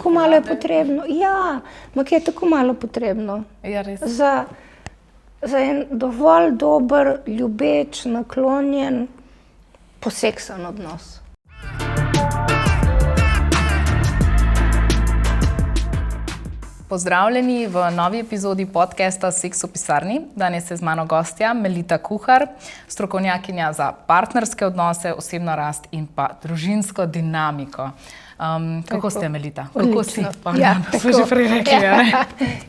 tako malo je potrebno. Ja, ampak je tako malo potrebno. Ja, res. Za en dovolj dober, ljubeč, naklonjen, poseksan odnos. Pozdravljeni v novi epizodi podcasta Seks v pisarni. Danes je z mano gostja Melita Kuhar, strokovnjakinja za partnerske odnose, osebno rast in pa družinsko dinamiko. Kako ste, Melita? Kako si? Ja, smo že prej rekli, ne?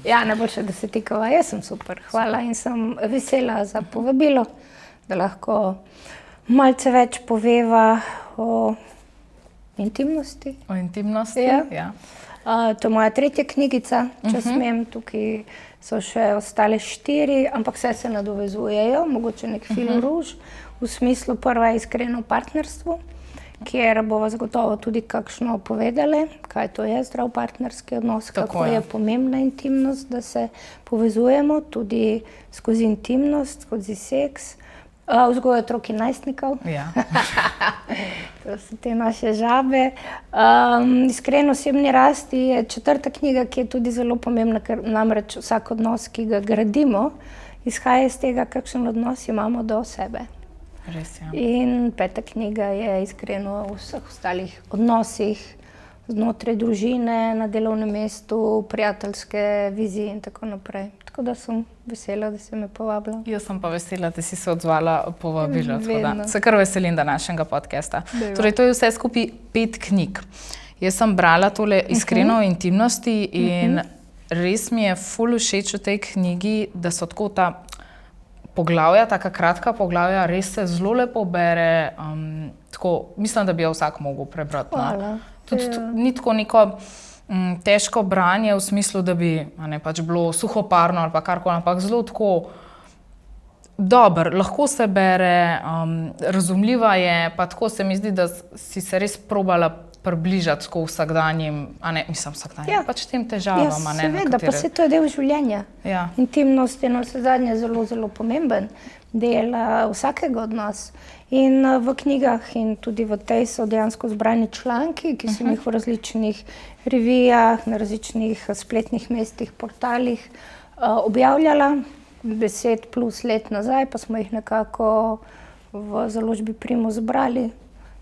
Ja, najboljše, da se tikava. Jaz sem super, hvala in sem vesela za povabilo, da lahko malce več poveva o intimnosti. O intimnosti, ja. To je moja tretja knjigica, če smem, tukaj so še ostale 4, ampak vse se nadovezujejo, mogoče nek film ruž, v smislu prva je Iskreno v partnerstvu, kjer bova zagotovo tudi kakšno povedali, kaj to je zdrav partnerski odnos, kako je pomembna intimnost, da se povezujemo tudi skozi intimnost, skozi seks. Vzgoja otrok in najstnikov. Ja. To so te naše žabe. Iskreno osebni rasti je 4. knjiga, ki je tudi zelo pomembna, ker namreč vsak odnos, ki ga gradimo, izhaja iz tega, kakšen odnos imamo do sebe. Res, ja. In 5. knjiga je Iskreno v vseh ostalih odnosih, znotraj družine, na delovnem mestu, prijateljske vizije in tako naprej. Tako da sem vesela, da si me povabila. Jaz sem pa vesela, da si se odzvala povabilo. Se kar veselim današnjega podcasta. Torej, to je vse skupaj 5 knjig. Jaz sem brala tole Iskreno o intimnosti in res mi je ful všeč v tej knjigi, da so tako ta poglavja, taka kratka poglavja, res se zelo lepo bere. Mislim, da bi jo vsak mogel prebrati. Hvala. Tudi ni tako neko težko branje v smislu, da bi pač bilo suhoparno ali pa karkoli, ampak zelo tako dobro, lahko se bere, razumljiva je, pa tako se mi zdi, da si se res probala približati tako vsakdanjim, pač tem težavam. Ja, seveda, pa se to je del življenja. Ja. Intimnost je na vsezadnje zelo, zelo pomemben del vsakega od nas. In v knjigah in tudi v tej so dejansko zbrani članki, ki sem jih v različnih revijah, na različnih spletnih mestih, portalih objavljala 10+ let nazaj, pa smo jih nekako v založbi Primus zbrali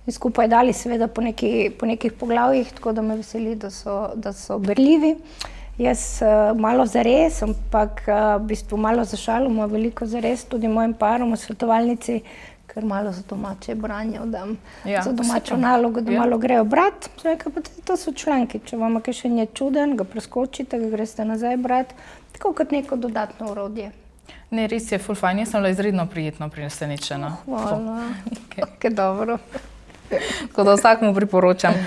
in skupaj dali seveda po nekih poglavjih, tako da me veseli, da so berljivi. Jaz malo zares, ampak v bistvu malo za šalo, ima veliko zares tudi mojim parom v svetovalnici, ker malo za domače branje dam, za domačo nalogo, da malo grejo brat. To so članki, če vam kaj še ni čuden, ga preskočite, ga greste nazaj brat, tako kot neko dodatno orodje. Ne, res je ful fajn, jaz sem bila izredno prijetno presenečena. Hvala, kaj dobro. Tako da vsakmu priporočam.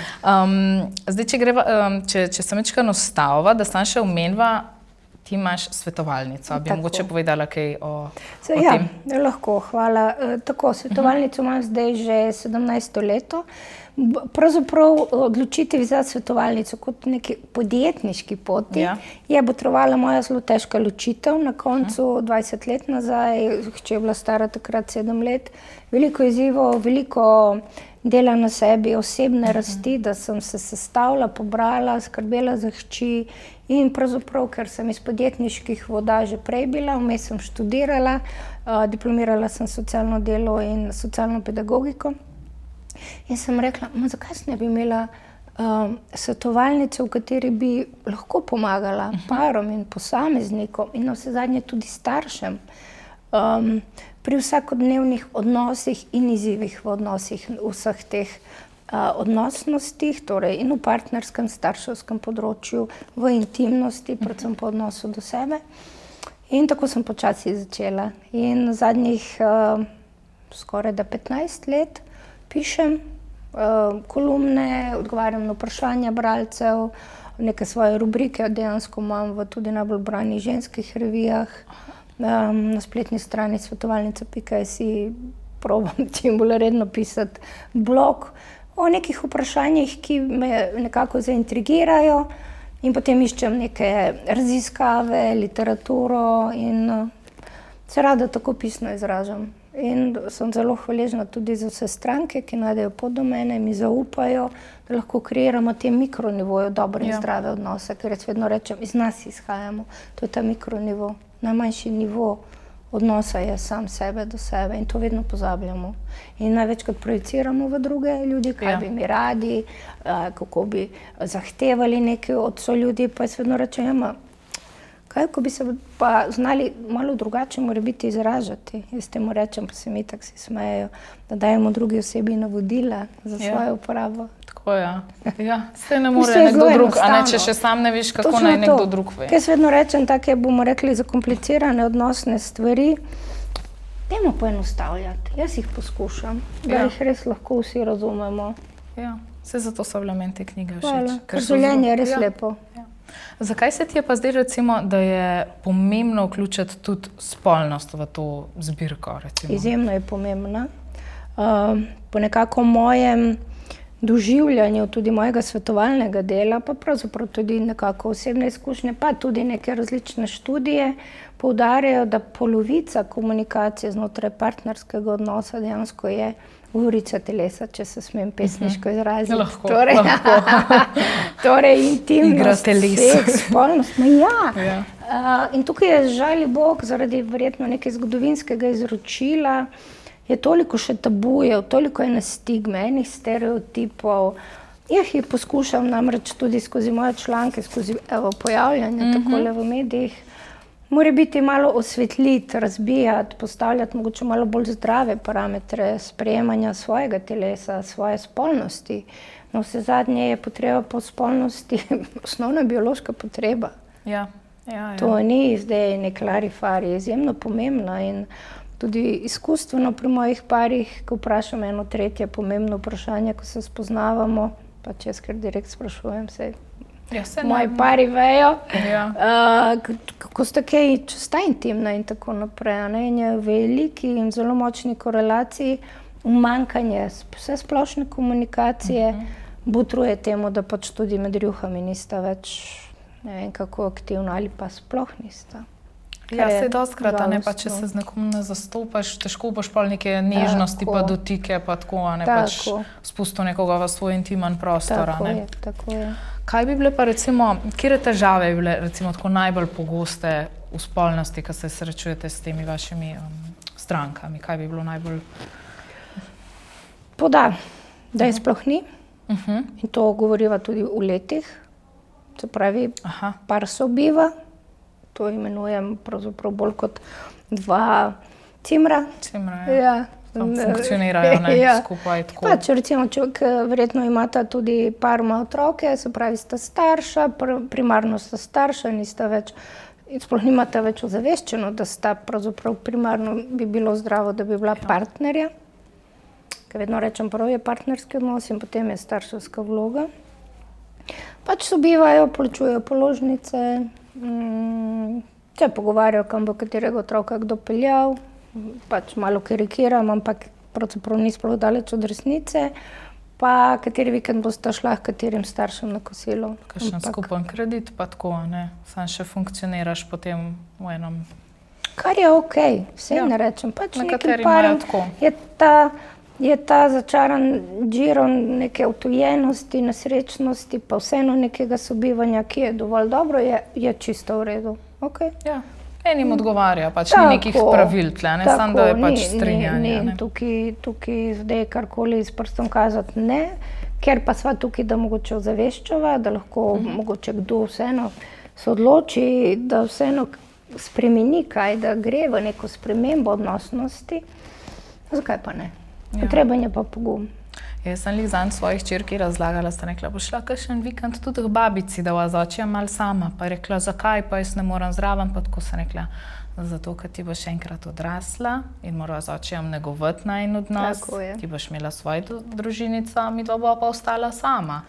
Zdaj, če sem večkrat ostava, da sem še omenila, ti imaš svetovalnico. Bi mogoče povedala kaj o tem? Ja, lahko, hvala. Tako, svetovalnico imam zdaj že 17. leto. Pravzaprav odločitev za svetovalnico kot neki podjetniški poti je botrovala moja zelo težka ločitev na koncu 20 let nazaj, hči je bila stara takrat 7 let. Veliko izzivov, veliko dela na sebi, osebne rasti, da sem se sestavila, pobrala, skrbela za hči in pravzaprav, ker sem iz podjetniških voda že prej bila, vmes sem študirala, diplomirala sem socialno delo in socialno pedagogiko. In sem rekla, zakaj se ne bi imela svetovalnice, v kateri bi lahko pomagala parom in posameznikom in navsezadnje tudi staršem pri vsakodnevnih odnosih in izzivih v odnosih, vseh teh odnosnostih, torej in v partnerskem, starševskem področju, v intimnosti, predvsem po odnosu do sebe. In tako sem počasi začela. In zadnjih skoraj 15 let pišem kolumne, odgovarjam na vprašanja bralcev, neke svoje rubrike dejansko imam v tudi najbolj branih ženskih revijah. Na spletni strani svetovalnica.si probam čim bolj redno pisati blog o nekih vprašanjih, ki me nekako zaintrigirajo in potem iščem neke raziskave, literaturo in se rada tako pisno izražam. In sem zelo hvaležna tudi za vse stranke, ki najdejo pot do mene, mi zaupajo, da lahko kreiramo te mikronivoje dobre in zdrave odnose, ker jaz vedno rečem, iz nas izhajamo. To je ta mikronivo. Najmanjši nivo odnosa je sam sebe do sebe in to vedno pozabljamo. In največkrat projiciramo v druge ljudi, kaj bi mi radi, kako bi zahtevali nekaj od soljudi, pa jaz vedno rečem, kaj, ko bi se pa znali malo drugače mora biti izražati. Jaz temu rečem, pa se mi tako si smejejo, da dajemo drugi osebi navodila za svojo uporabo. Tako se ne more nekdo drug, a ne, če še sam ne veš, kako naj nekdo drug ve. Jaz vedno rečem, take bomo rekli zakomplicirane odnosne stvari, dajmo poenostavljati. Jaz jih poskušam, da jih res lahko vsi razumemo. Vse zato so bile meni te knjige všeč. Ker življenje je res lepo. Zakaj se ti je pa zdaj recimo, da je pomembno vključiti tudi spolnost v to zbirko? Recimo? Izjemno je pomembna. Po nekako mojem doživljanju, tudi mojega svetovalnega dela, pa pravzaprav tudi nekako osebne izkušnje, pa tudi neke različne študije poudarjajo, da polovica komunikacije znotraj partnerskega odnosa dejansko je govorica telesa, če se smem pesniško izraziti. Lahko. Torej intimnost, seks, spolnost. In tukaj je žali Bog zaradi verjetno nekaj zgodovinskega izročila, je toliko še tabujev, toliko je stigme, enih stereotipov. Jaz jih poskušam namreč tudi skozi moje članke, skozi pojavljanje takole v medijih, mora biti malo osvetliti, razbijati, postavljati mogoče malo bolj zdrave parametre sprejemanja svojega telesa, svoje spolnosti. No, vse zadnje je potreba po spolnosti osnovna biološka potreba. To ni zdaj nek larifari, je izjemno pomembna in tudi izkustveno pri mojih parih, ko vprašam eno tretje pomembno vprašanje, ko se spoznavamo, pa če ker direkt sprašujem se, moji pari vejo, kako sta kaj, če sta intimna in tako naprej. In je v veliki in zelo močni korelaciji umanjkanje vse splošne komunikacije, botruje temu, da pač tudi med rjuhami nista več, ne vem kako aktivna ali pa sploh nista. Se dostkrat, ne, pa če se z nekom ne zastopaš, težko boš pol neke nežnosti pa dotike, pa tako, a ne, pač spustil nekoga v svoj intimen prostor, a ne. Tako je. Kaj bi bile pa recimo, katere težave bi bile recimo tako najbolj pogoste v spolnosti, ko se srečujete s temi vašimi strankami? Kaj bi bilo najbolj? Da je sploh ni. In to govoriva tudi v letih. Se pravi, par sobiva. To imenujem pravzaprav bolj kot dva cimra. Funkcionirajo skupaj tako. Pač recimo človek verjetno imata tudi par ima otroke, se pravi sta starša, primarno sta starša, nista več, sploh nimata več ozaveščeno, da sta pravzaprav primarno bi bilo zdravo, da bi bila partnerja. Ker vedno rečem, prav je partnerski odnos in potem je starševska vloga. Pač sobivajo, plačujejo položnice, se pogovarjajo, kam bo katerega otroka kdo peljal, pač malo karikiram, ampak pravzaprav ni sploh daleč od resnice, pa kateri vikend bosta šla k katerim staršem na kosilo. Kakšen skupen kredit pa tako, ne? Sam še funkcioniraš potem v enem. Kar je okej, vse ne rečem. Pač nekim parom je ta začaran džiro neke utojenosti, nesrečnosti, pa vseeno nekega sobivanja, ki je dovolj dobro, je čisto v redu. Enim odgovarja, pač ni nekih pravil tle, ne, samo da je pač strinjanje. Ni tukaj zdaj karkoli s prstom kazati, ne, ker pa sva tukaj, da mogoče ozaveščava, da lahko mogoče kdo vseeno se odloči, da vseeno spremeni kaj, da gre v neko spremembo odnosnosti. Zakaj pa ne? Potreben je pa pogum. Jaz sem zanj svojih hčerki razlagala, sta rekla, bo šla kakšen vikend tudi k babici, da vas očija malo sama. Pa je rekla, zakaj, pa jaz ne moram zraven, pa tako sem rekla, zato, ker ti boš enkrat odrasla in mora z očijem negovati najin odnos, ti boš imela svojo družinico, midva bo pa ostala sama.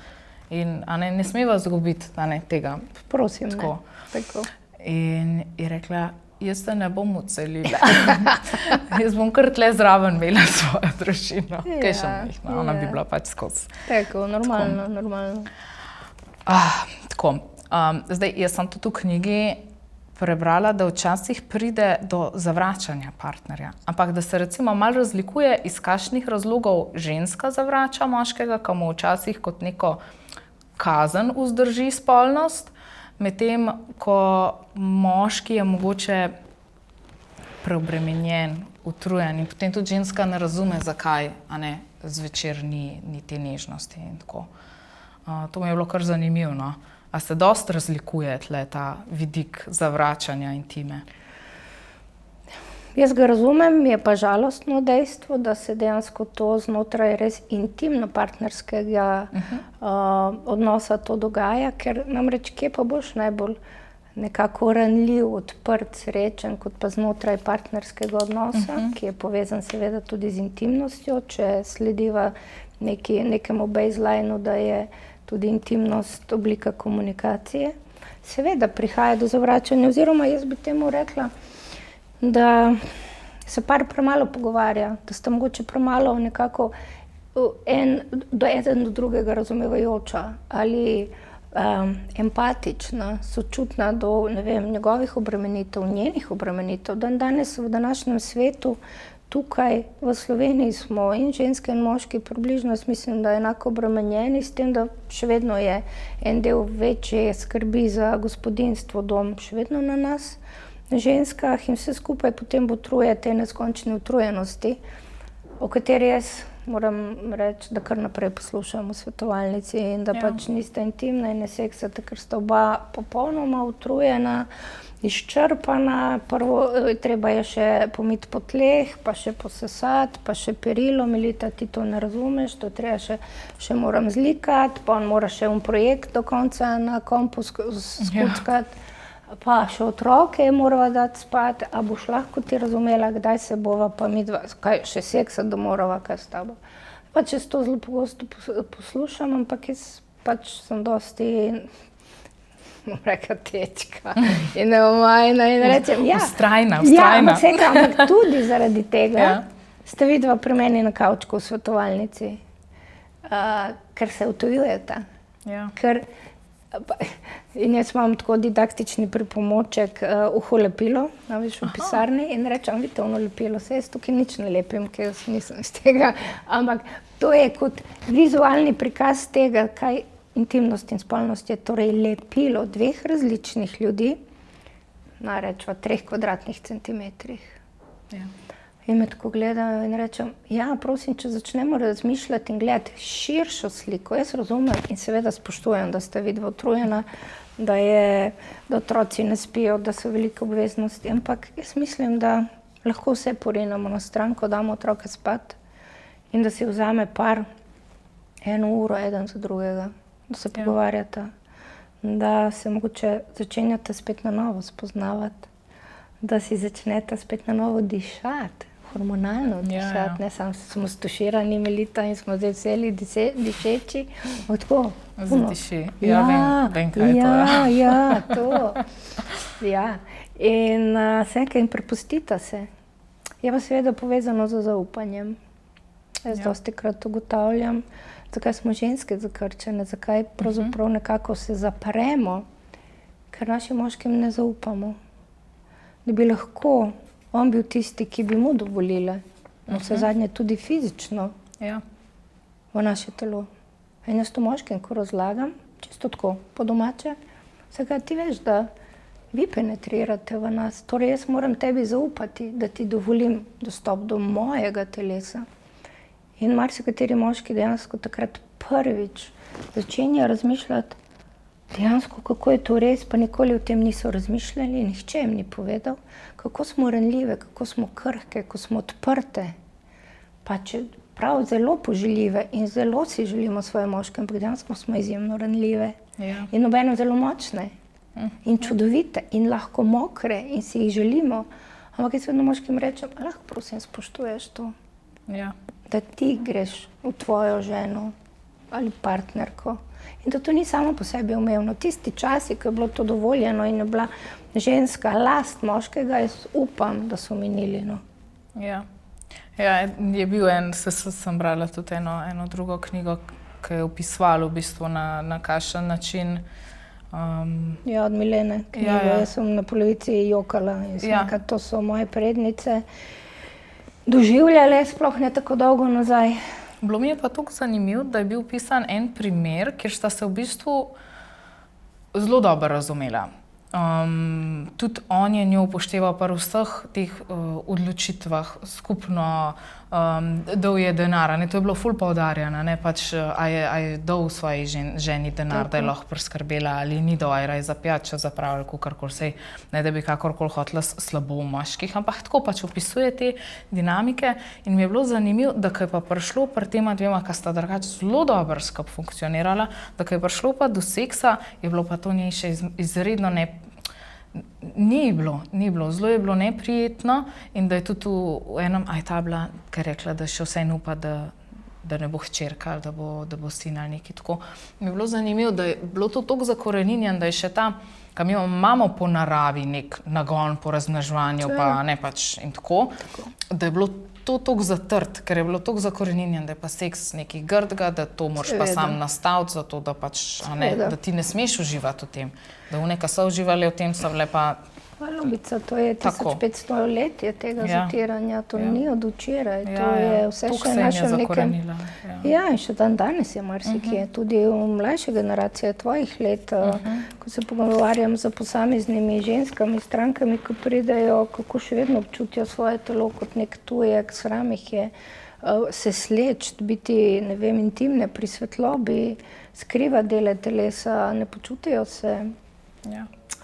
In ne smeva zgubiti tega. Prosim, ne. Tako. In je rekla, jaz se ne bom odselila. Jaz bom kar tle zraven imela svojo družino. Kaj še majhna, ona bi bila pač skozi. Tako, normalno. Tako. Zdaj, jaz sem tudi v knjigi prebrala, da včasih pride do zavračanja partnerja, ampak da se recimo malo razlikuje, iz kakšnih razlogov ženska zavrača moškega, ki mu včasih kot neko kazen vzdrži spolnost, medtem ko moški je mogoče preobremenjen, utrujen in potem tudi ženska ne razume, zakaj zvečer ni te nežnosti in tako. To mi je bilo kar zanimivo, no? A se dosti razlikuje tle ta vidik zavračanja intime? Jaz ga razumem, je pa žalostno dejstvo, da se dejansko to znotraj res intimno-partnerskega odnosa to dogaja, ker namreč kje pa boš najbolj nekako ranljiv, odprt, srečen, kot pa znotraj partnerskega odnosa, ki je povezan seveda tudi z intimnostjo, če slediva nekemu baselineu, da je tudi intimnost oblika komunikacije. Seveda prihaja do zavračanja, oziroma jaz bi temu rekla, da se par premalo pogovarja, da sta mogoče premalo nekako eden do drugega razumevajoča ali empatična, sočutna do, ne vem, njegovih obremenitev, njenih obremenitev. Danes v današnjem svetu tukaj v Sloveniji smo in ženske in moški približno, mislim, da enako obremenjeni, s tem, da še vedno je en del večje skrbi za gospodinjstvo, dom še vedno na nas, na ženskah, in vse skupaj potem botruje te neskončne utrujenosti, o kateri jaz moram reči, da kar naprej poslušam v svetovalnici in da pač nista intimna in ne seksata, ker sta oba popolnoma utrujena, izčrpana, prvo treba je še pomiti po tleh, pa še posesati, pa še perilo, Melita, ti to ne razumeš, to treba še moram zlikati, pa on mora še projekt do konca na kompu skuckati, pa še otroke morava dati spati, a boš lahko ti razumela, kdaj se bova pa midva, kaj še seksati, da morava kaj s tabo. Pač jaz to zelo pogosto poslušam, ampak jaz pač sem dosti, bom rekla, tečka in neomajna in rečem, Vztrajna. Ampak tudi zaradi tega ste vidva pri meni na kavčku v svetovalnici, ker se utujujeta. In jaz imam tako didaktični pripomoček, uho lepilo, v pisarni, in rečem, vidite ono lepilo, se jaz tukaj nič ne lepim, ker jaz nisem iz tega, ampak to je kot vizualni prikaz tega, kaj intimnost in spolnost je, torej lepilo dveh različnih ljudi, narečva 3 kvadratnih centimetrih. In me tako gledajo in rečem, prosim, če začnemo razmišljati in gledati širšo sliko, jaz razumem in seveda spoštujem, da ste vidva utrujena, da otroci ne spijo, da so velike obveznosti, ampak jaz mislim, da lahko vse porinemo na stran, ko damo otroke spat in da si vzame par 1 uro eden za drugega, da se pogovarjata, da se mogoče začenjate spet na novo spoznavati, da si začnete spet na novo dišati, hormonalno dišati, ne samo smo stuširani, Melita, in smo zdaj vseli dišeči, tako. Zadiši, vem, kaj je to. To. In se nekaj prepustita se. Je pa seveda povezano z zaupanjem. Jaz dostikrat ugotavljam, zakaj smo ženske zakrčene, zakaj pravzaprav nekako se zapremo, ker našim moškim ne zaupamo. Da bi lahko on bil tisti, ki bi mu dovolile, vse zadnje tudi fizično v naše telo. In jaz to moškim, ko razlagam, čisto tako, po domače, vsega ti veš, da vi penetrirate v nas, torej jaz moram tebi zaupati, da ti dovolim dostop do mojega telesa. In marsikateri moški dejansko takrat prvič začenja razmišljati, dejansko, kako je to res, pa nikoli o tem niso razmišljali, nihče jim ni povedal, kako smo ranljive, kako smo krhke, kako smo odprte, pa če prav zelo poželjive in zelo si želimo svoje moške, ampak dejansko smo izjemno ranljive in obenem zelo močne in čudovite in lahko mokre in si jih želimo, ampak jaz vedno moškim rečem, lahko prosim spoštuješ to, da ti greš v tvojo ženo ali partnerko. In da to ni samo po sebi umevno. Tisti časi, ko je bilo to dovoljeno in je bila ženska last moškega, jaz upam, da so minili. Je bil sem brala tudi eno drugo knjigo, ki je opisovala v bistvu na kakšen način Ja, od Milene knjigo. Jaz sem na polovici jokala in sem rekla, to so moje prednice doživljale, sploh ne tako dolgo nazaj. Bilo mi je pa tako zanimivo, da je bil pisan en primer, kjer sta se v bistvu zelo dobro razumela. Tudi on je njo upošteval pri vseh teh odločitvah skupno, dal je denar, to je bilo ful poudarjeno, pač, a je dal svoji ženi denar, da je lahko priskrbela ali ni dal, a je raj za pijačo zapravljal, kakorkoli sej, ne da bi kakorkoli hotela slabo v moških, ampak tako pač opisuje te dinamike in mi je bilo zanimivo, da ko je pa prišlo pri tema dvema, ki sta drugače zelo dobro skupaj funkcionirala, da ko je prišlo pa do seksa, je bilo pa to njej še izredno Ni bilo, zelo je bilo neprijetno in da je tudi v enem, ta bila, ki je rekla, da še vse upa, da ne bo hčerka ali da bo sin ali nekaj tako. Mi je bilo zanimivo, da je bilo to toliko zakoreninjen, da je še ta, ki mi imamo po naravi nek nagon po razmnoževanju, pa ne pač in tako, da je bilo to toliko zatrt, ker je bilo toliko zakoreninjen, da je pa seks nekaj grdega, da to moraš pa sam nastaviti, zato da pač, da ti ne smeš uživati v tem. Da v nekaj so uživali v tem, so bile pa Ljubica, to je 1500 let tega zatiranja, to ni od včeraj, to je vse še našem nekem. Ja, in še danes je marsikje, tudi v mlajše generacije tvojih let, ko se pogovarjam z posameznimi ženskami, strankami, ko pridejo, kako še vedno občutijo svoje telo kot nek tujek, sram jih je se sleči, biti, ne vem, intimne pri svetlobi, skrivati dele telesa, ne počutijo se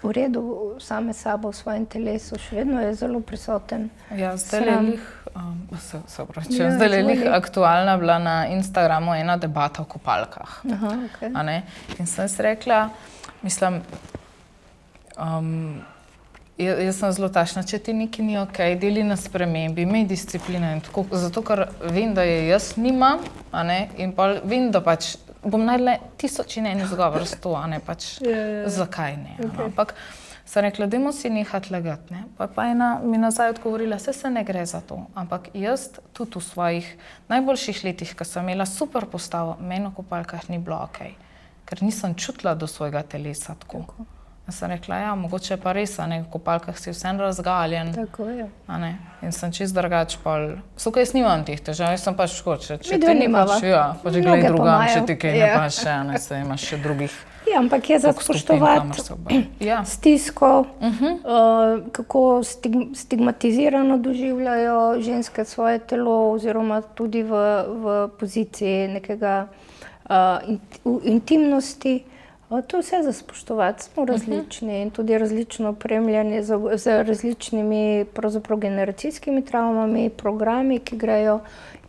v redu same sabo v svojem telesu, še vedno je zelo prisoten. Ja, zdaj je aktualna bila na Instagramu ena debata o kopalkah. In sem si rekla, mislim, jaz sem zelo tašna, če ti nekaj ni okej, deli na spremembi, imej disciplino in tako, zato ker vem, da je jaz nimam, in pa vem, da pač bom najdela 1000 in en izgovor za to, pač zakaj ne. Ampak sem rekla, dajmo si nehati lagati, pa ena mi nazaj odgovorila, se ne gre za to, ampak jaz tudi v svojih najboljših letih, ko sem imela super postavo, meni v kopalkah ni bilo okej, ker nisem čutila do svojega telesa tako. Jaz sem rekla, mogoče pa res, v kopalkah si vsem razgaljen. Tako je. In sem čist drugač pol. Tako jaz nimam teh težav, jaz sem pač škoče. Mi dve nimava. Pa že gledaj drugam, če ti kaj ne paše, se imaš še drugih. Ja, ampak je za spoštovati stisko, kako stigmatizirano doživljajo ženske svoje telo oziroma tudi v poziciji nekega intimnosti. To vse za spoštovati, smo različni in tudi različno opremljeni z različnimi pravzaprav generacijskimi travmami, programi, ki grejo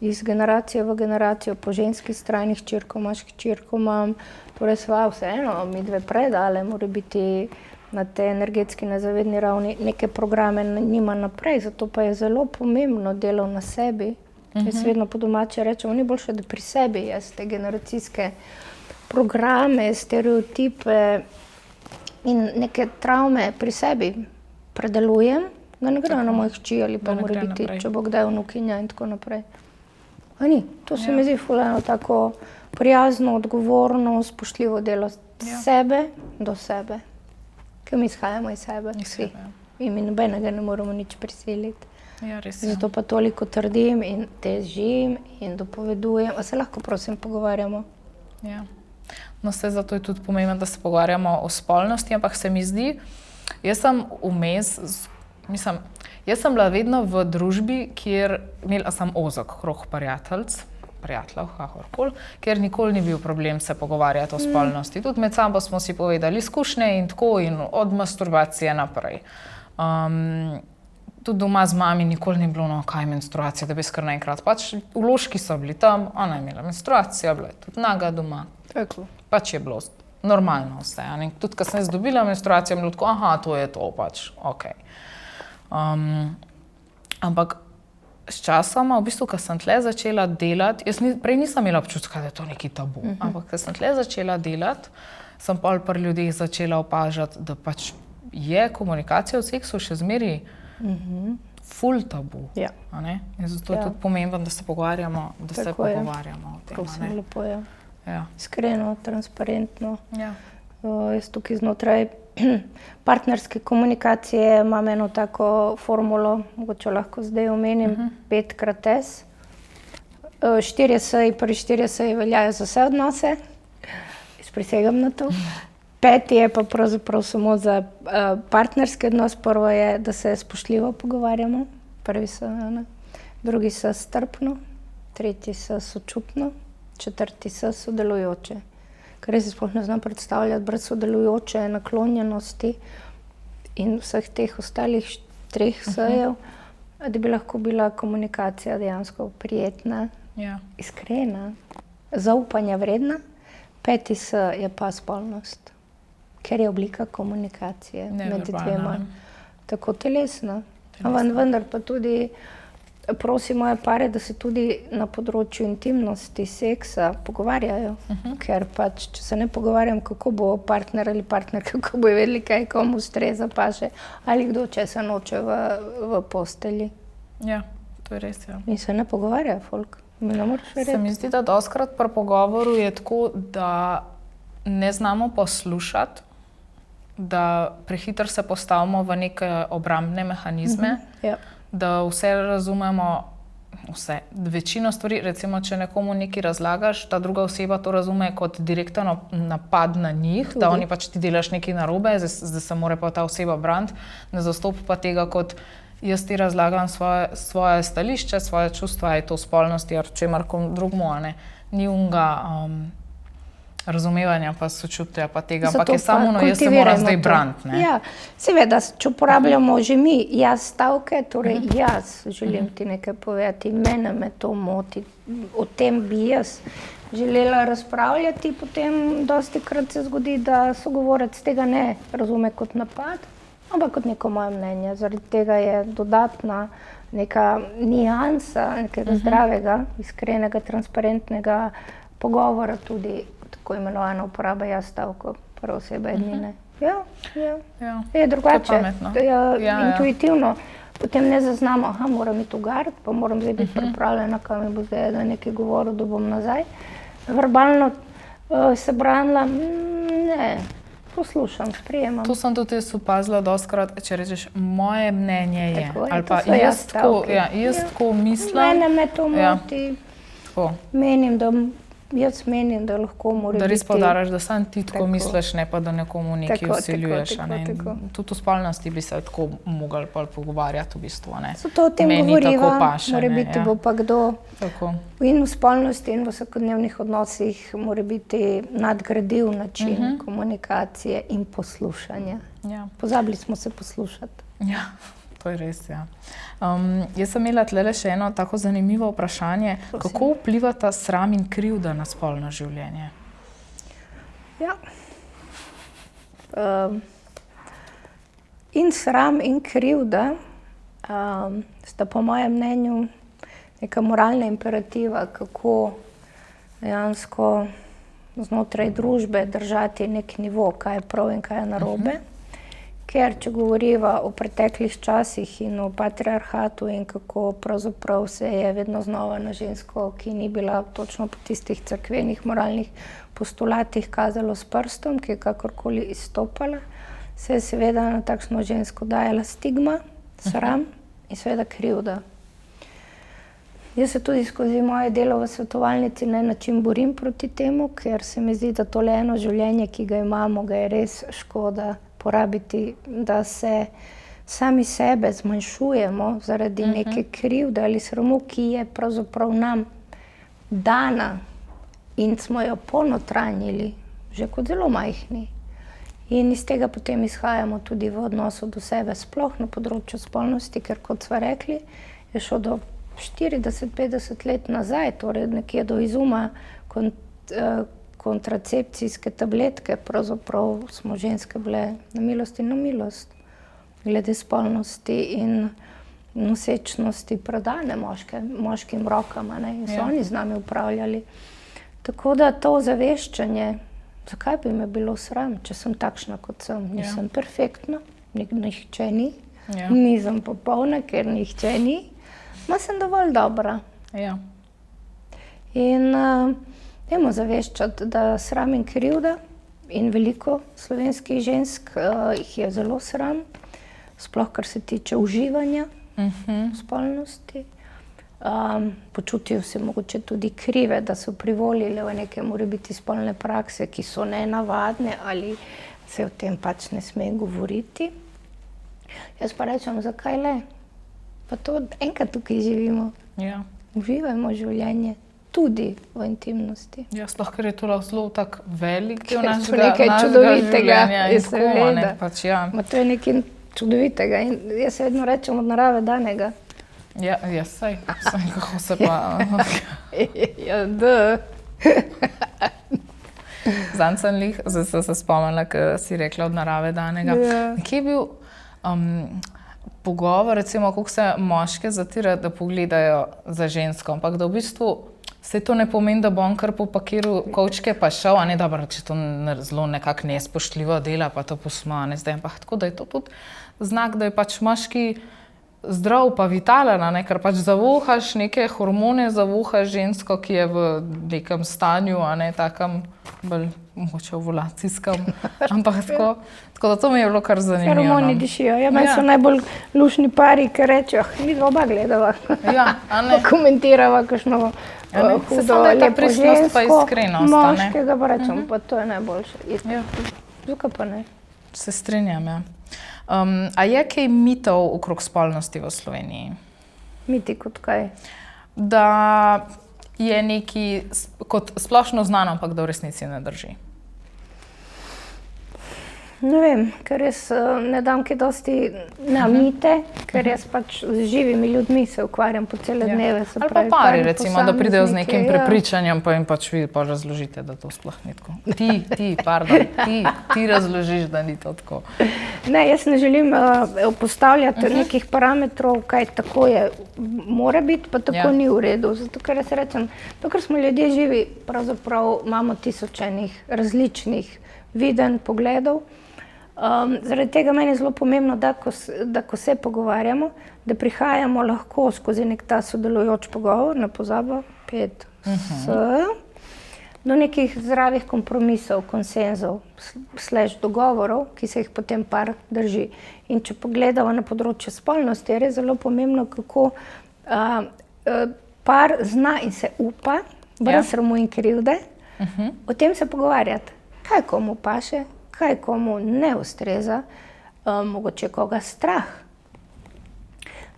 iz generacije v generacijo po ženski strani, hčerko imaš, hčerko imam, torej sva vseeno, mi dve predale, mora biti na te energetski nezavedni ravni, neke programe nima naprej, zato pa je zelo pomembno delo na sebi. Jaz vedno po domače rečem, ni boljše, da pri sebi jaz te generacijske programe, stereotipe in neke travme pri sebi predelujem, da ne gre na mojih hči ali pa mora biti, če bo kdaj vnukinja in tako naprej. To se mi zdi fulano tako prijazno, odgovorno, spoštljivo delo sebe do sebe, ker mi izhajamo iz sebe vsi in mi nobenega ne moramo nič prisiliti. Zato pa toliko trdim in težim in dopovedujem, a se lahko prosim pogovarjamo. No, zato je tudi pomembno, da se pogovarjamo o spolnosti, ampak se mi zdi, jaz sem vmes, jaz sem bila vedno v družbi, kjer imela sem ozek krog prijateljev, kakorkoli, kjer nikoli ni bil problem se pogovarjati o spolnosti. Tudi med sabo smo si povedali izkušnje in tako in od masturbacije naprej. Tudi doma z mami nikoli ni bilo kaj menstruacije, da bi skar naenkrat. Pač vložki so bili tam, ona je imela menstruacijo, bila je tudi naga doma. Pač je bilo normalno vse. Tudi, ko sem jaz dobila menstruacijo, je bilo tako, to je to, pač, okej. Ampak s časoma, v bistvu, ko sem tle začela delati, jaz prej nisem imela občutka, da je to neki tabu, ampak ko sem tle začela delati, sem pol pri ljudeh začela opažati, da pač je komunikacija v seksu še zmeri ful tabu. In zato je tudi pomembno, da se pogovarjamo, o tem. Prosim, lepo je. Iskreno, transparentno. Jaz tukaj znotraj partnerske komunikacije imam eno tako formulo, mogoče lahko zdaj omenim, 5x-S. 4 S-ji, prvi 4 S-ji veljajo za vse odnose, prisegam na to. 5 je pa pravzaprav samo za partnerski odnos. Prvo je, da se spoštljivo pogovarjamo, prvi S, drugi S strpno, tretji S sočutno, četrti S sodelujoče. Ker res sploh ne znam predstavljati brez sodelujoče naklonjenosti in vseh teh ostalih 3 S-jev, da bi lahko bila komunikacija dejansko prijetna, iskrena, zaupanja vredna. 5. S je pa spolnost, ker je oblika komunikacije med dvema. Tako telesna. Vendar pa tudi prosim moje pare, da se tudi na področju intimnosti, seksa pogovarjajo. Ker pač, če se ne pogovarjam, kako bo partner ali partner, kako bo vedeli, kaj komu ustreza, paše, ali kdo česa noče v postelji. Ja, to je res, ja. In se ne pogovarja folk. Se mi zdi, da dostikrat pri pogovoru je tako, da ne znamo poslušati, da prehitro se postavimo v neke obrambne mehanizme, da vse razumemo, večino stvari, recimo, če nekomu nekaj razlagaš, ta druga oseba to razume kot direkten napad na njih, da oni pač ti delaš nekaj narobe, zdaj se mora pa ta oseba braniti, ne zastopi pa tega kot jaz ti razlagam svoje stališče, svoje čustva, je to spolnosti, ali čemarkom drugmu, ni unga razumevanja pa sočutja pa tega, ampak je samo, jaz se moram zdaj braniti. Ja, seveda, če uporabljamo že mi jaz stavke, torej jaz želim ti nekaj povedati, mene me to moti, o tem bi jaz želela razpravljati, potem dostikrat se zgodi, da sogovorec tega ne razume kot napad, ampak kot neko moje mnenje. Zaradi tega je dodatna neka niansa, nekega zdravega, iskrenega, transparentnega pogovora tudi tako imenovana uporaba jaz stavkov, prva oseba ednine. Je drugače, intuitivno. Potem ne zaznamo, moram iti v gard, pa moram zdaj biti pripravljena, kaj mi bo zdaj nekaj govoril, da bom nazaj. Verbalno se branila, ne. Poslušam, sprejemam. To sem tudi jaz opazila dostikrat, če rečeš, moje mnenje je. Ali pa jaz tako mislim. Mene me to moti. Jaz menim, da lahko mora biti. Da res poudarjaš, da sam ti tako misliš, ne pa da nekomu nekaj vsiljuješ. Tudi v spolnosti bi se tako mogli pogovarjati v bistvu. Zato o tem govoriva, mora biti bo pa kdo. In v spolnosti in v vsakodnevnih odnosih mora biti nadgradiv način komunikacije in poslušanja. Pozabili smo se poslušati. Ja. To je res, ja. Jaz sem imela tlele še eno tako zanimivo vprašanje. Kako vplivata sram in krivda na spolno življenje? Ja. In sram in krivda sta po mojem mnenju neka moralna imperativa, kako dejansko znotraj družbe držati nek nivo, kaj je prav in kaj je narobe. Ker, če govoriva o preteklih časih in o patriarhatu in kako pravzaprav se je vedno znova na žensko, ki ni bila točno po tistih cerkvenih moralnih postulatih kazalo s prstom, ki je kakorkoli izstopala, se je seveda na takšno žensko dajala stigma, sram in seveda krivda. Jaz se tudi skozi moje delo v svetovalnici na način borim proti temu, ker se mi zdi, da tole eno življenje, ki ga imamo, ga je res škoda porabiti, da se sami sebe zmanjšujemo zaradi neke krivde ali sramu, ki je pravzaprav nam dana in smo jo ponotranjili že kot zelo majhni. In iz tega potem izhajamo tudi v odnosu do sebe, sploh na področju spolnosti, ker kot sva rekli, je šlo do 40-50 let nazaj, torej nekje do izuma kontracepcijske tabletke, pravzaprav smo ženske bile na milost in na milost glede spolnosti in nosečnosti predane moškim rokam, in so oni z nami upravljali. Tako da to zaveščanje, zakaj bi me bilo sram, če sem takšna, kot sem? Nisem perfektna, nihče ni, nisem popolna, ker nihče ni, ma sem dovolj dobra. In dajmo zaveščati, da sram in krivda in veliko slovenskih žensk jih je zelo sram, sploh kar se tiče uživanja spolnosti. Počutijo se mogoče tudi krive, da so privolile v neke morebiti spolne prakse, ki so nenavadne ali se o tem pač ne sme govoriti. Jaz pa rečem, zakaj le? Pa to enkrat tukaj živimo. Ja. Uživajmo življenje tudi v intimnosti. Ja, sploh, ker je to zelo tak velik del To je našega nekaj čudovitega. življenja in Seveda. tako, ne, pač, ja. To je nekaj čudovitega in jaz vedno rečem od narave danega. Ja, saj, kako se pa... Ja, da. Zanj sem lih, zdaj sem se spomnila, ker si rekla od narave danega. Ja. Kje je bil pogovor, recimo, kako se moške zatira, da pogledajo za žensko, ampak da v bistvu se to ne pomeni, da bo on kar popakiral kovčke pa šel, a ne dobro, če to zelo nekako nespoštljivo dela, pa to posma, ne zdaj, ampak tako, da je to tudi znak, da je pač moški zdrav pa vitalen, ne, ker pač zavohaš neke hormone, zavohaš žensko, ki je v nekem stanju, a ne takem bolj mogoče ovulacijskem, ampak tako da to mi je bilo kar zanimivo. Hormoni dišijo. Ja, meni so najbolj lušni pari, ki rečejo, mi dva oba gledava. Ja, a ne. Komentirava kakšno hudo, lepo žensko, moškega pa rečem, pa to je najboljše. Ja. Tukaj pa ne. Se strinjam, ja. A je kaj mitov okrog spolnosti v Sloveniji? Miti kot kaj? Da je neki kot splošno znano, ampak da v resnici ne drži. Ne vem, ker jaz ne dam kaj dosti na mite, ker jaz pač z živimi ljudmi se ukvarjam po cele dneve. Ali pa pari, recimo, da pridejo z nekim prepričanjem, pa jim pač vi pa razložite, da to sploh ni tako. Ti razložiš, da ni to tako. Ne, jaz ne želim postavljati nekih parametrov, kaj tako je, mora biti, pa tako ni v redu. Zato, ker jaz rečem, dokler smo ljudje živi, pravzaprav imamo tisočenih različnih videnj, pogledov. Zaradi tega meni je zelo pomembno, da ko se pogovarjamo, da prihajamo lahko skozi nek ta sodelujoč pogovor, ne pozabo, 5S, do nekih zdravih kompromisov, konsenzov, dogovorov, ki se jih potem par drži. In če pogledamo na področje spolnosti, je res zelo pomembno, kako par zna in se upa, brez sramu in krivde, o tem se pogovarjati. Kaj komu paše, kaj komu ne ustreza, mogoče koga strah,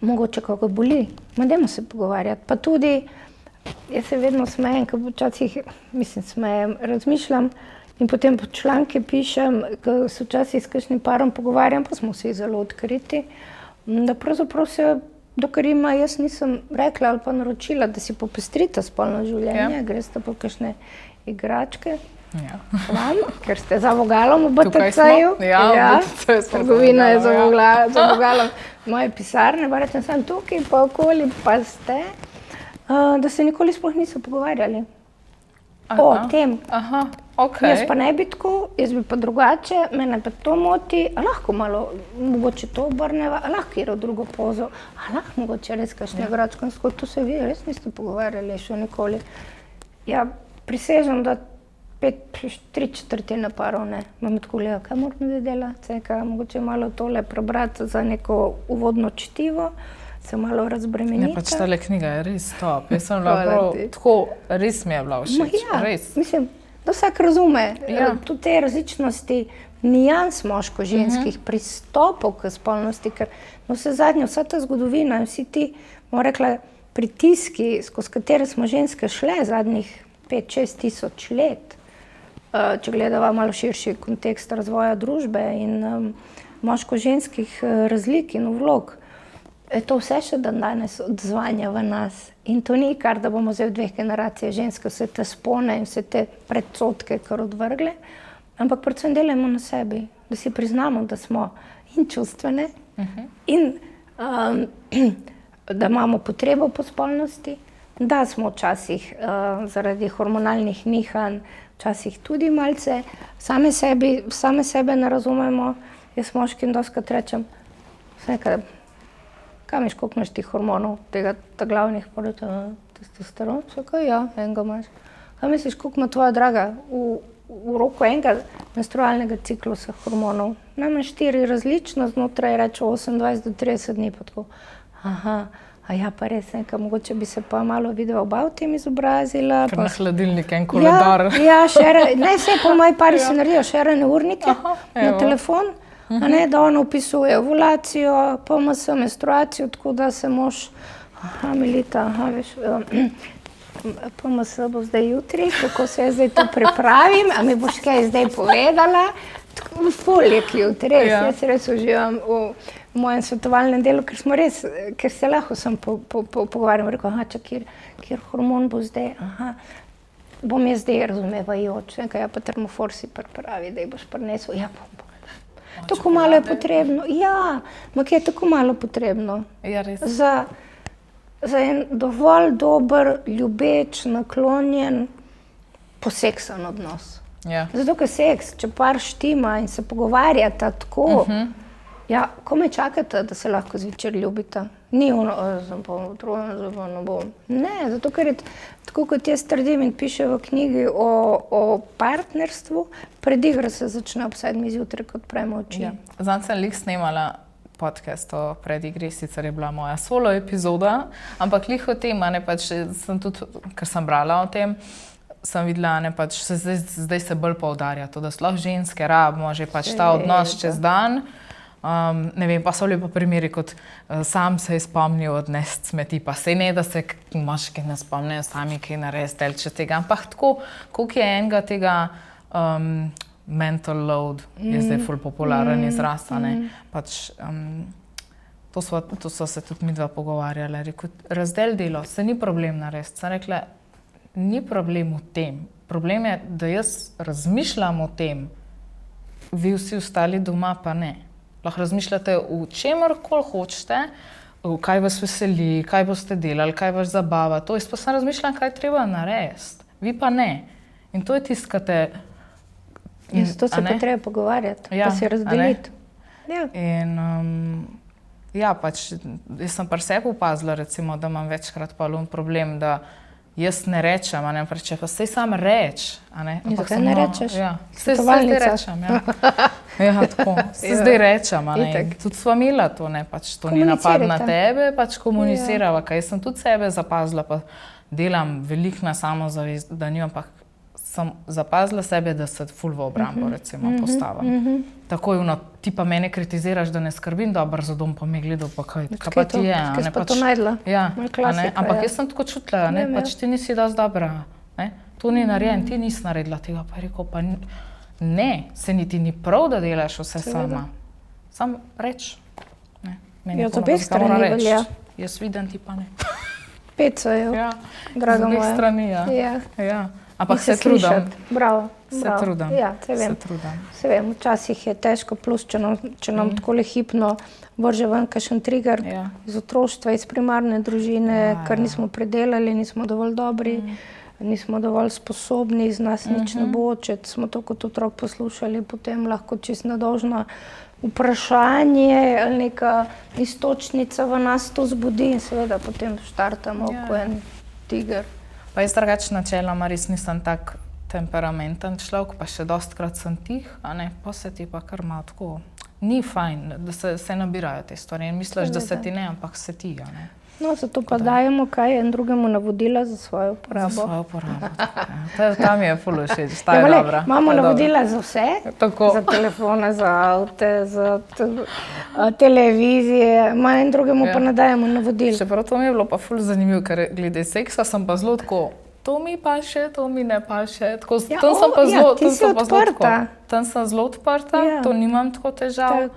mogoče koga boli. Dajmo se pogovarjati. Pa tudi, jaz se vedno smejem, ker včasih, razmišljam in potem članke pišem, ker se včasih s kakšnim parom pogovarjam, pa smo vsi zelo odkriti, da pravzaprav se, dokler jima jaz nisem rekla ali pa naročila, da si popestrite spolno življenje, greste po kakšne igračke, ker ste za vogalom v BTC-ju. Trgovina je za vogalom moje pisarne, pa rečem, sem tukaj, pa okoli, pa ste, da se nikoli sploh niso pogovarjali o tem. Jaz pa ne bi tako, jaz bi pa drugače, mene pa to moti, a lahko malo, mogoče to obrneva, a lahko kjer v drugo pozo, a lahko mogoče res kakšne igračke, to se vi res niste pogovarjali še nikoli. Ja, prisežem, da 3/4 parov ne. Imam tako gleda, kaj moram da delati, mogoče malo tole prebrati za neko uvodno čtivo, se malo razbremeniti. Ne, pač tale knjiga je res top. Jaz sem bila prav tako, res mi je bila všeč, res. Mislim, da vsak razume tudi te različnosti nijans moško-ženskih pristopov k spolnosti, ker vsezadnje vsa ta zgodovina in vsi ti, bomo rekla, pritiski, skozi katere smo ženske šle zadnjih 5-6 tisoč let, če gledava malo širši kontekst razvoja družbe in moško-ženskih razlik in vlog, to vse še dan danes odzvanja v nas. In to ni kar, da bomo zdaj v 2 generacijah ženske vse te spone in vse te predsodke kar odvrgle, ampak predvsem delajmo na sebi, da si priznamo, da smo in čustvene in da imamo potrebo po spolnosti, da smo včasih zaradi hormonalnih nihanj, včasih tudi malce, same sebe ne razumemo. Jaz moškim dostikrat rečem, kaj miš, koliko imaš ti hormonov, tega glavnih, testosteron, ja, enega imaš. Kaj misliš, koliko ima tvoja draga v v roku enega menstrualnega ciklusa hormonov. Najmanj 4 različno, znotraj reče 28 do 30 dni. Pa tako, a ja, pa res nekaj, mogoče bi se pa malo video oba v tem izobrazila. Ker na hladilnik en koledar. Ja, ne, vse po moji pari se naredijo šerane urnike na telefon, da ona opisuje ovulacijo, PMS, menstruacijo, tako da se mož, Melita, veš, PMS bo zdaj jutri, kako se jaz zdaj to pripravim, a mi boš kaj zdaj povedala? Ful je cute, res, jaz res uživam v mojem svetovalnem delu, ker se lahko sem pogovarjam, rekel, kjer hormon bo zdaj, bom jaz zdaj razumevajoč, ja pa termofor si pripravi, da ji boš prinesel, ja bom. Tako malo je potrebno, je tako malo potrebno. Ja, res. Za en dovolj dober, ljubeč, naklonjen, poseksan odnos. Ja. Zato, ker seks, če par štima in se pogovarjata tako, komaj čakate, da se lahko zvečer ljubita. Ni ono, sem pa utrujen, zdaj pa ne bom. Ne, zato, ker je tako, kot jaz trdim in piše v knjigi o partnerstvu, predigra se začne ob 7 zjutraj, kot prejmo oči. Ja. Zdaj sem lih snemala podcast o predigri, sicer je bila moja solo epizoda, ampak lih o tem, sem tudi, ker sem brala o tem, sem videla, zdaj se bolj poudarja to, da sploh ženske rabimo že ta odnos čez dan. Ne vem, pa so bili pa primeri, kot sam se je spomnil odnesti smeti, pa sej ne, da se moški ne spomnijo sami, kaj narediti delče tega, ampak tako, koliko je enega tega mental load, je zdaj ful popularen izraz, to so se tudi midva pogovarjala, rekel, razdel delo, se ni problem narediti, sem rekla, ni problem v tem, problem je, da jaz razmišljam o tem, vi vsi ostali doma pa ne. Lahko razmišljate o čemerkoli hočete, kaj vas veseli, kaj boste delali, kaj vas zabava. To jaz pa sem razmišljala, kaj treba narediti. Vi pa ne. In to je tiskate. To se pa treba pogovarjati, pa si razdeliti. In jaz sem pri sebi opazila, recimo, da imam večkrat problem, da jaz ne rečem, ampak če pa sej sam reč. Zakaj ne rečeš? Sej zdaj rečem, Ja, tako. Se zdaj rečem, tudi sva imela to, to ni napad na tebe, komunicirava, kaj jaz sem tudi sebe zapazila, pa delam veliko na samozavest, da nimam, ampak sem zapazila sebe, da se ful v obrambo, recimo, postavim. Tako je, ti pa mene kritiziraš, da ne skrbim dobro za dom, pa mi gledal, pa kaj pa ti je. Kaj si pa to najdla? Ampak jaz sem tako čutila, ti nisi dosti dobra, to ni narejen, ti nisi naredila tega, pa je rekel, pa ne, se niti ni prav, da delaš vse sama. Sam reč. Ja, z obeh strani velja. Jaz vidim, ti pa ne. Peco je, draga moja. Z obeh strani, ja. Ampak se trudim. Bravo. Se trudim. Ja, se vem, včasih je težko, plus če nam takole hipno vrže ven kakšen trigger iz otroštva, iz primarne družine, kar nismo predelali, nismo dovolj dobri. Nismo dovolj sposobni, iz nas nič ne bo, če smo to kot otrok poslušali, potem lahko čisto nedolžno vprašanje ali neka iztočnica v nas to zbudi in seveda potem štartamo kot en tiger. Pa jaz drugače načeloma res nisem tak temperamenten človek, pa še dostikrat sem tih, pa se ti pa kar malo tako. Ni fajn, da se nabirajo te stvari in misliš, da se ti ne, ampak se ti, No, zato pa dajemo kaj en drugemu navodila za svojo uporabo. Za svojo uporabo. Ta mi je ful všeč, ta je dobra. Imamo navodila za vse, za telefone, za avte, za televizije, en drugemu pa ne dajemo navodil. Čeprav to mi je bilo pa ful zanimivo, ker glede seksa sem pa zelo tako, to mi paše, to mi ne paše. Tam sem pa zelo odprta, to nimam tako težav.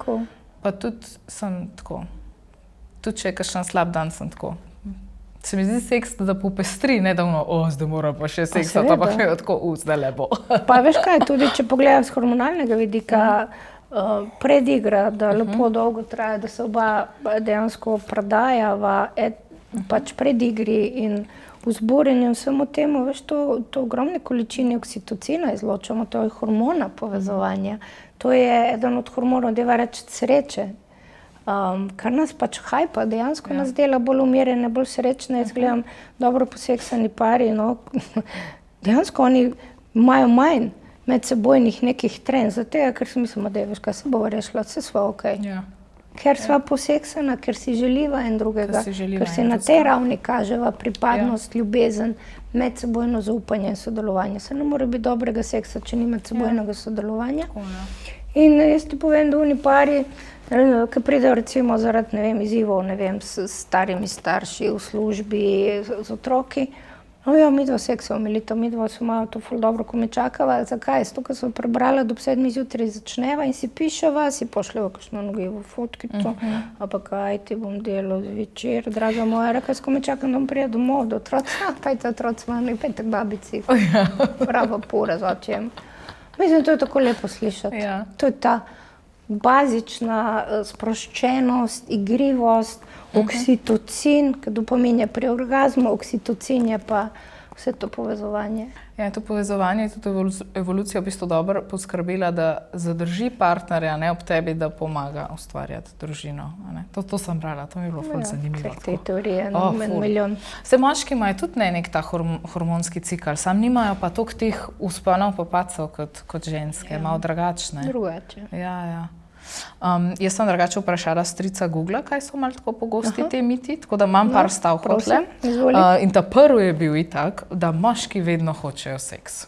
Pa tudi sem tako. Tudi če je kakšen slab dan, sem tako. Se mi zdi seks, da popestri, ne da zdaj mora pa še seksati, ampak je tako, zdaj lepo. Pa veš kaj, tudi če pogledam z hormonalnega vidika, predigra, da lepo dolgo traja, da se oba dejansko predajava, pač predigri in vzburjenju vsemu temu, veš, to ogromne količine oksitocina izločamo, to je hormona povezovanja. To je eden od hormonov, deva reči sreče. Kar nas pač hajpa, dejansko nas dela bolj umirjene, bolj srečne. Jaz gledam dobro poseksani pari, dejansko oni imajo manj medsebojnih nekih trenj, zato ker si mislimo, da je veš, kaj se bo rešilo, vse sva okej. Ja. Ker sva poseksana, ker si želiva en drugega, ker si en na tej ravni kaževa pripadnost, ljubezen, medsebojno zaupanje in sodelovanje. Se ne more biti dobrega seksa, če ni medsebojnega sodelovanja. In jaz ti povem, da oni pari, ki pridejo recimo zaradi, ne vem, izzivov, ne vem, s starimi starši v službi, z otroki, no ja, midva seksa omilita, midva se imajo to ful dobro, ko me čakava. Zakaj? Zato, ker sem prebrala, da ob 7 zjutraj začneva in si piševa, si pošljeva kakšno nogevo fotkico, pa kaj ti bom delal zvečer, draga moja, rekaj, ko me čakam, da bom prija domov do otroca, pajte otroci mami, pajte k babici, prava pura z očem. Mislim, to je tako lepo slišati. To je ta bazična sproščenost, igrivost, oksitocin, ki dopamin je pri orgazmu, oksitocin je pa vse to povezovanje. Ja, to povezovanje je tudi evolucija v bistvu dobro poskrbela, da zadrži partnerja, ne, ob tebi, da pomaga ustvarjati družino. To sem brala, to mi je bilo ful zanimivo. Te teorije, milijon. Se moški imajo tudi nek ta hormonski cikl, sam nimajo pa toliko teh vzponov pa padcev kot ženske, malo drugačne. Drugače. Ja. Jaz sem drugače vprašala strica Google, kaj so malo tako pogosti te miti, tako da imam par stavkov tle. In ta prvi je bil itak, da moški vedno hočejo seks.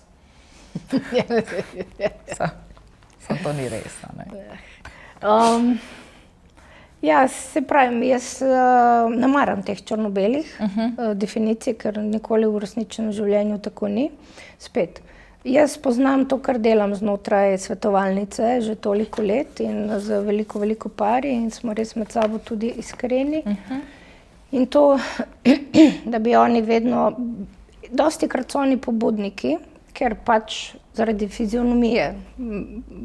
Sam to ni res, ne? Ja, se pravim, jaz ne maram teh črno-belih definicij, ker nikoli v resničnem življenju tako ni. Spet. Jaz poznam to, kar delam znotraj svetovalnice že toliko let in z veliko pari in smo res med sabo tudi iskreni. In to, da bi oni vedno, dostikrat so oni pobudniki, ker pač zaradi fizionomije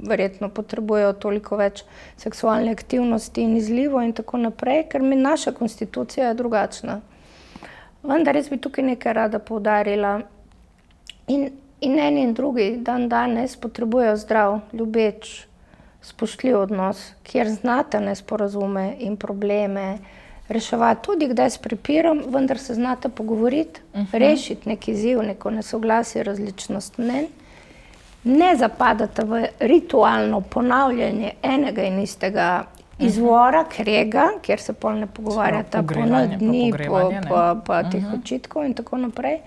verjetno potrebujejo toliko več seksualne aktivnosti in izlivov in tako naprej, ker naša konstitucija je drugačna. Vendar jaz bi tukaj nekaj rada poudarila. In eni in drugi dan danes potrebujejo zdrav, ljubeč, spoštljiv odnos, kjer znate nesporazume in probleme reševati tudi kdaj s prepirom, vendar se znate pogovoriti, rešiti neki izziv, neko nesoglasje, različnost mnenj. Ne zapadate v ritualno ponavljanje enega in istega izvora, krega, kjer se pol ne pogovarjata po dni, pa teh očitkov in tako naprej.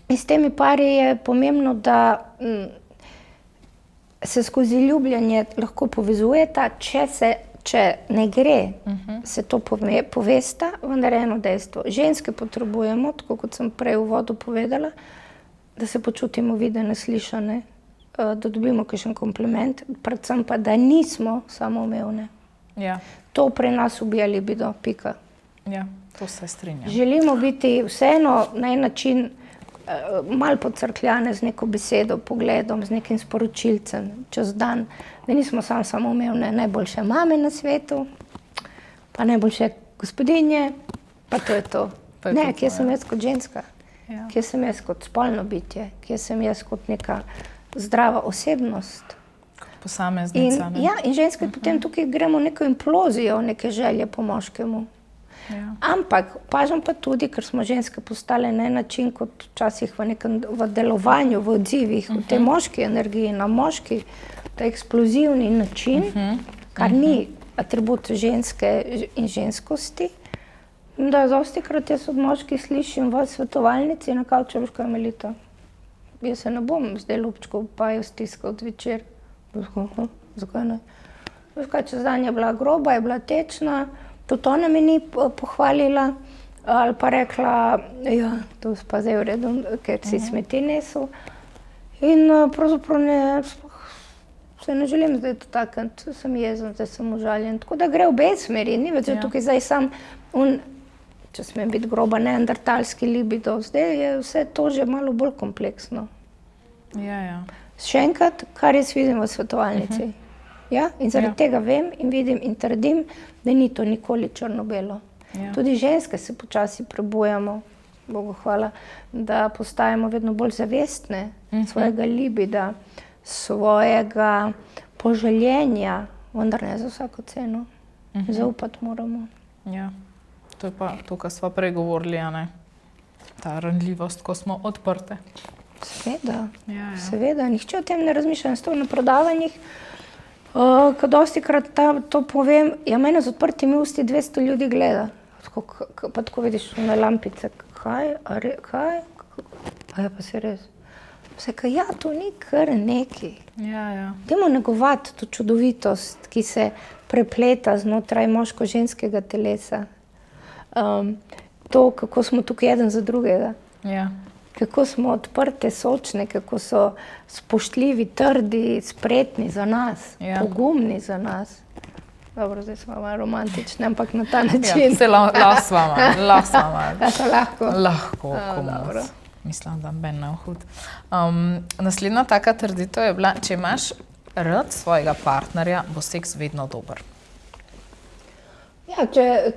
In s temi pari je pomembno, da se skozi ljubljanje lahko povezujeta, če ne gre, se to povesta, vendar eno dejstvo. Ženske potrebujemo, tako kot sem prej v uvodu povedala, da se počutimo videne, slišane, da dobimo kakšen kompliment, predvsem pa, da nismo samoumevne. Ja. To pri nas ubija libido, pika. Ja, to se strinjam. Želimo biti vseeno na en način malo podcrkljane z neko besedo, pogledom, z nekim sporočilcem čez dan, da nismo samoumevne, najboljše mame na svetu, pa najboljše gospodinje, pa to je to. Ne, kje sem jaz kot ženska, kje sem jaz kot spolno bitje, kje sem jaz kot neka zdrava osebnost. Posameznica. In ženske potem tukaj gremo v neko implozijo, neke želje po moškemu. Ja. Ampak opažam pa tudi, ker smo ženske postale na en način kot včasih v delovanju, v odzivih, v tej moški energiji, na moški, ta eksplozivni način, kar ni atribut ženske in ženskosti, da dostikrat jaz od moških slišim v svetovalnici na kavču, veš kaj, Melita, jaz se ne bom zdaj lupčkov paju stiskal zvečer. Zakaj ne? Veš kaj, čez dan je bila groba, je bila tečna, tudi ona me ni pohvalila ali pa rekla, ja, to pa zdaj v redu, ker si smeti nesel. In pravzaprav se ne želim zdaj dotakniti, sem jezen, zdaj sem užaljen. Tako da gre v obe smeri, ni več tukaj zdaj sam, če smem biti groba, neandertalski libido, zdaj je vse to že malo bolj kompleksno. Ja. Še enkrat, kar jaz vidim v svetovalnici. Ja? In zaradi tega vem in vidim in trdim, da ni to nikoli črno-belo. Ja. Tudi ženske se počasi prebujamo, Bogu hvala, da postajamo vedno bolj zavestne svojega libida, svojega poželjenja, vendar ne za vsako ceno. Zaupati moramo. Ja, to je pa to, kar sva prej govorili, a ne? Ta ranljivost, ko smo odprte. Seveda. Nihče o tem ne razmišlja. Stojim na predavanjih, ko dostikrat to povem, mene z odprtimi usti 200 ljudi gleda. Pa tako vidiš na lampice, kaj? A je pa se res. To ni kar neki. Dajmo negovati to čudovitost, ki se prepleta znotraj moško-ženskega telesa. To, kako smo tukaj eden za drugega. Kako smo odprte, sočne, kako so spoštljivi, trdi, spretni za nas, pogumni za nas. Dobro, zdaj smo malo romantični, ampak na ta način. Se lahko s vama. Lahko. Lahko. Mislim, da ben ne hud. Naslednja taka trditev je bila, če imaš rad svojega partnerja, bo seks vedno dober.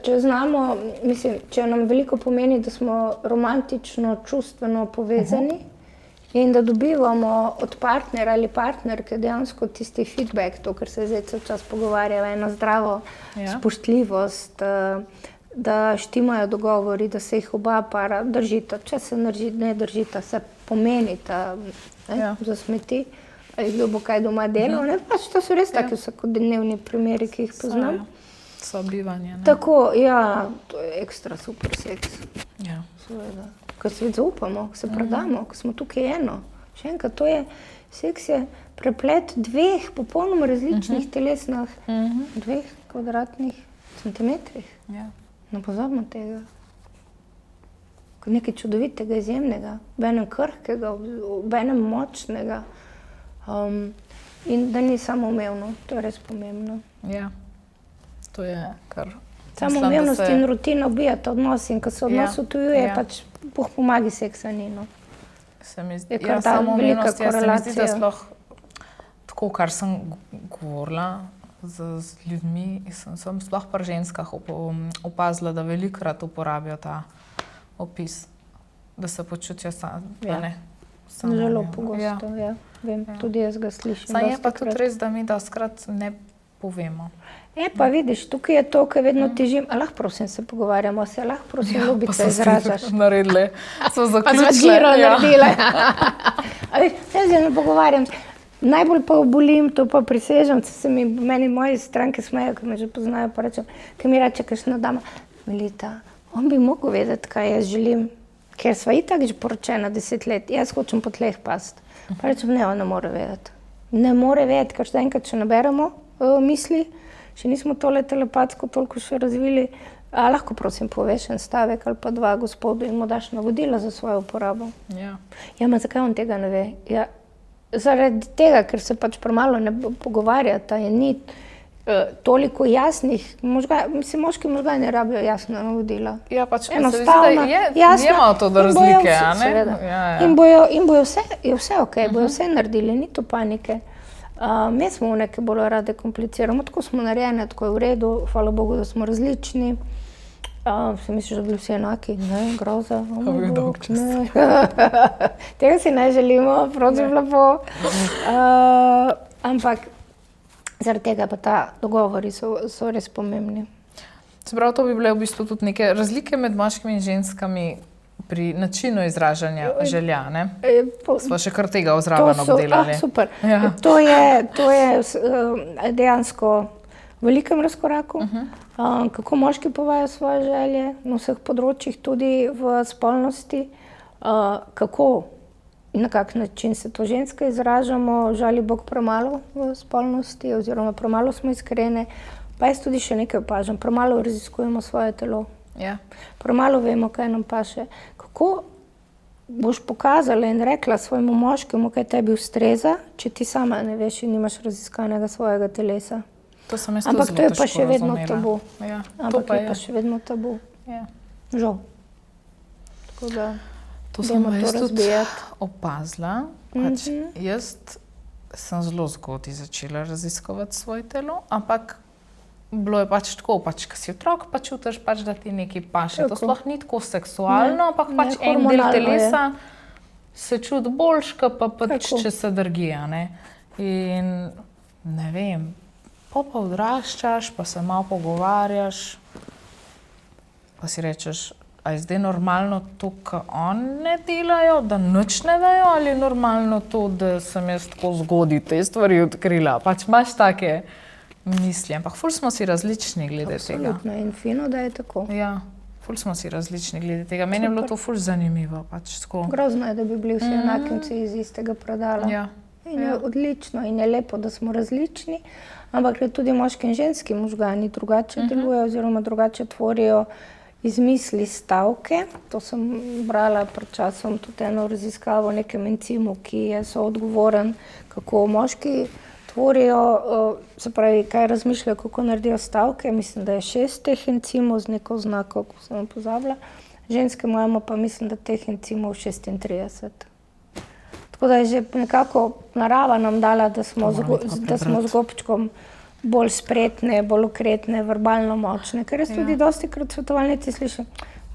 Če znamo, mislim, če nam veliko pomeni, da smo romantično, čustveno povezani in da dobivamo od partnera ali partnerke dejansko tisti feedback, to, kar se zdaj cel čas pogovarjava, eno zdravo spoštljivost, da štimajo dogovori, da se jih oba para držita. Če se ne držita, se pomenita, zasmeti, ali kdo bo kaj doma delal. To so res taki vsakodnevni primeri, ki jih poznam. Sobivanje. Tako, to je ekstra super seks. Seveda. Ko se zaupamo, ko se predamo, ko smo tukaj eno. Še enkrat, seks je preplet dveh popolnoma različnih telesnih, 2 kvadratnih centimetrih. Ne pozabimo tega. Kot nekaj čudovitega, izjemnega, obenem krhkega, obenem močnega. In da ni samoumevno, to je res pomembno. To je kar... Samoumevnost in rutina ubijata odnos in ko se odnos utujuje, pač Bog pomagi seksa ni. Je kar ta velika korelacija. Se mi zdi, da sploh tako, kar sem govorila z ljudmi, sem sploh pri ženskah opazila, da velikokrat uporabijo ta opis, da se počutijo Zelo pogosto, vem, tudi jaz ga slišim. Saj je pa tudi res, da mi dostikrat ne povemo. Pa vidiš, tukaj je to, kaj vedno težim. Lahko prosim se pogovarjamo, lahko prosim ljubice izražaš. Pa so naredili, so zaključili. Pa so giro naredile. Jaz se ne pogovarjam. Najbolj pa obolim, to pa prisežem, meni moji stranke smejo, ki me že poznajo, pa rečem, ki mi reče kakšna dama, Melita, on bi mogel vedeti, kaj jaz želim, ker sva itak že poročena 10 let, jaz hočem po tleh past. Pa rečem, ne, on ne more vedeti. Ne more vedeti, ker enkrat še naberemo misli, še nismo tole telepatsko toliko še razvili, lahko prosim poveš en stavek ali pa 2 gospodu in mu daš navodila za svojo uporabo. Ma zakaj on tega ne ve? Zaradi tega, ker se pač premalo ne pogovarjata in ni toliko jasnih, moški možgani rabijo jasna navodila. Pač enostavno, jasno. To do razlike, a ne? In bojo vse okej, bojo vse naredili, ni to panike. Mi smo v neke bolj rade kompliciramo, tako smo narejene, tako je v redu, hvala Bogu, da smo različni. Si misliš, da bili vsi enaki? Ne, groza. Tega si ne želimo, prosim lepo. Ampak zaradi tega pa ta dogovori so res pomembni. Se pravi, to bi bile v bistvu tudi neke razlike med moškimi in ženskami pri načinu izražanja želja, ne? Sva še kar tega ozraven obdelali. Super. To je dejansko v velikem razkoraku, kako moški povajo svoje želje na vseh področjih, tudi v spolnosti, kako in na kak način se to ženske izražamo, žali Bog premalo v spolnosti oziroma premalo smo iskrene, pa jaz tudi še nekaj opažam, premalo raziskujemo svoje telo. Premalo vemo, kaj nam paše. Kako boš pokazala in rekla svojemu moškemu, kaj tebi ustreza, če ti sama ne veš in nimaš raziskanega svojega telesa? Ampak to je pa še vedno tabu. Ampak je pa še vedno tabu. Žal. Tako da to sem jaz tudi opazila. Jaz sem zelo zgodaj začela raziskovati svoje telo, ampak bilo je pač tako, ko si otrok, pa čutiš, da ti nekaj paše. To sploh ni tako seksualno, ampak pač en del telesa se čuti boljška, pa pač če se drgi. In ne vem, pa odraščaš, pa se malo pogovarjaš, pa si rečeš, a je zdaj normalno to, kar one delajo, da nič ne vejo, ali je normalno to, da sem jaz tako zgodaj te stvari odkrila. Pač imaš take misli, ampak ful smo si različni glede tega. Absolutno, in fino, da je tako. Ja, ful smo si različni glede tega. Meni je bilo to ful zanimivo. Pač tako. Grozno je, da bi bili vsi enakinci iz istega predala. Ja. In je odlično in je lepo, da smo različni, ampak tudi moški in ženski možgani drugače delujejo oziroma drugače tvorijo iz misli stavke. To sem brala pred časom tudi eno raziskavo o nekem encimu, ki je soodgovoren, kako moški tvorijo, se pravi, kaj razmišljajo, kako naredijo stavke. Mislim, da je 6 teh encimov z neko znako, ko sem pozabila. Ženske imamo pa mislim, da teh encimov 36. Tako da je že nekako narava nam dala, da smo z gobčkom bolj spretne, bolj okretne, verbalno močne. Ker jaz tudi dosti krat svetovalnici slišim,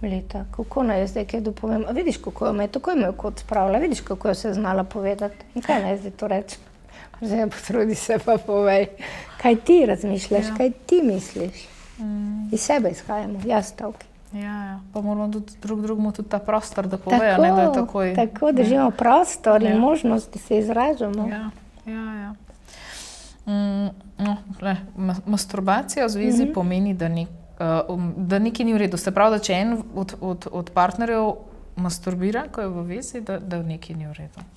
Melita, kako naj zdaj kaj dopovem? A vidiš, kako jo me je tako imel kot spravila? Vidiš, kako jo se je znala povedati? In kaj naj zdaj to rečem? Zdaj potrudi se pa povej, kaj ti razmišljaš, kaj ti misliš. Iz sebe izhajamo, jaz stavki. Ja, pa moramo tudi drugemu tudi ta prostor, da povejo, ne da je takoj. Tako, da živimo prostor in možnost, da se izražamo. Ja. Masturbacija v zvezi pomeni, da nekaj ni v redu. Se pravi, da če en od partnerjev masturbira, ko je v vezi, da nekaj ni v redu.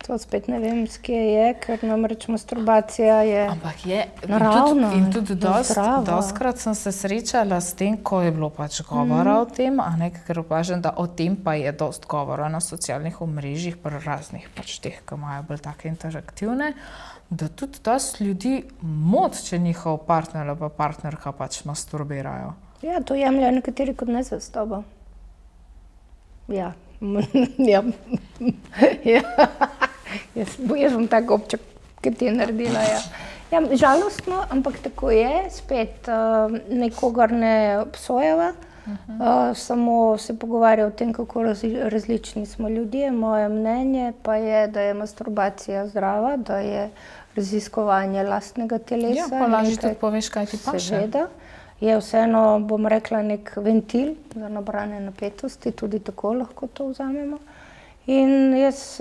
To spet ne vem, s kje je, ker namreč masturbacija je naravna in tudi dostikrat sem se srečala s tem, ko je bilo pač govora o tem, a ne, ker opažam, da o tem pa je dost govora na socialnih omrežjih, pri raznih pač teh, ki imajo bolj take interaktivne, da tudi dosti ljudi mod, če njihov partner ali pa partnerka pač masturbirajo. Ja, to jemljajo nekateri kot nezvestobo. Ja. Jaz bom tak obček, ki ti je naredila. Ja, žalostno, ampak tako je. Spet nikogar ne obsojava, samo se pogovarja o tem, kako različni smo ljudje. Moje mnenje pa je, da je masturbacija zdrava, da je raziskovanje lastnega telesa. Ja, pa lažje tudi poveš, kaj ti paše. Seveda. Je vseeno, bom rekla, nek ventil za nabrane napetosti, tudi tako lahko to vzamemo. In jaz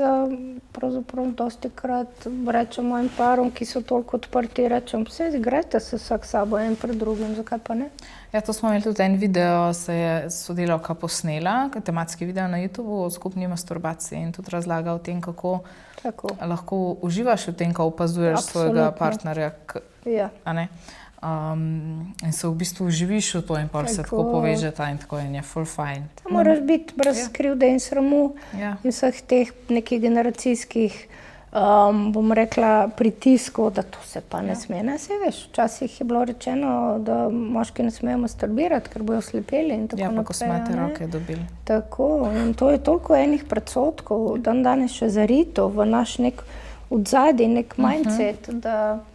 pravzaprav dostikrat rečem mojim parom, ki so toliko odprti, rečem, igrajte se vsak sabo en pred drugim, zakaj pa ne? Ja, to smo imeli tudi en video, se je sodelavka posnela, tematski video na YouTubeu o skupni masturbaciji in tudi razlaga o tem, kako lahko uživaš v tem, ko opazuješ svojega partnerja. A ne? In se v bistvu uživiš v to in pa se tako povežeta in tako je full fine. Moraš biti brez krivde in sramu in vseh teh nekih generacijskih, bom rekla, pritiskov, da to se pa ne sme. Ne, se veš, včasih je bilo rečeno, da moški ne smejo masturbirati, ker bojo slepeli in tako naprej. Ja, pa ko smo te roke dobili. Tako, in to je toliko enih predsodkov, dan danes še zarito v naš nek odzadij, nek mindset, da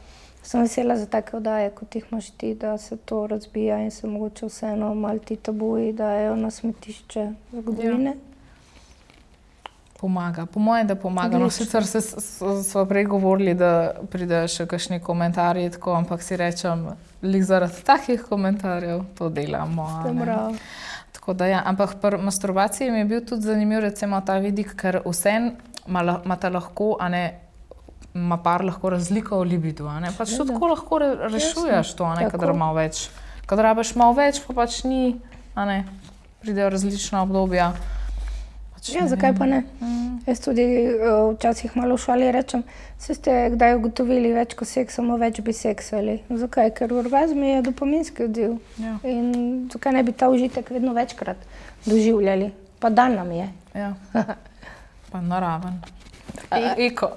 sem vesela za take oddaje, kot jih imaš ti, da se to razbija in se mogoče vseeno malo ti tabuji dajo na smetišče zgodovine. Pomaga, po mojem, da pomaga. No, sicer smo prej govorili, da pridejo še kakšni komentarji, tako, ampak si rečem, zaradi takih komentarjev to delamo. Tako da ja, ampak pri masturbaciji mi je bil tudi zanimiv recimo ta vidik, ker vseeno imata lahko, a ne, ima par lahko razliko v libidu, a ne? Pač to tako lahko rešuješ to, a ne, kadar malo več. Kadar rabiš malo več, pa pač ni, a ne, pridejo različna obdobja. Ja, zakaj pa ne? Jaz tudi včasih malo v šali rečem, se ste kdaj ugotovili, več ko seksamo, več bi seksali. Zakaj? Ker orgazm je dopaminski odziv. In zakaj ne bi ta užitek vedno večkrat doživljali? Pa dan nam je. Ja, pa naraven. Eko.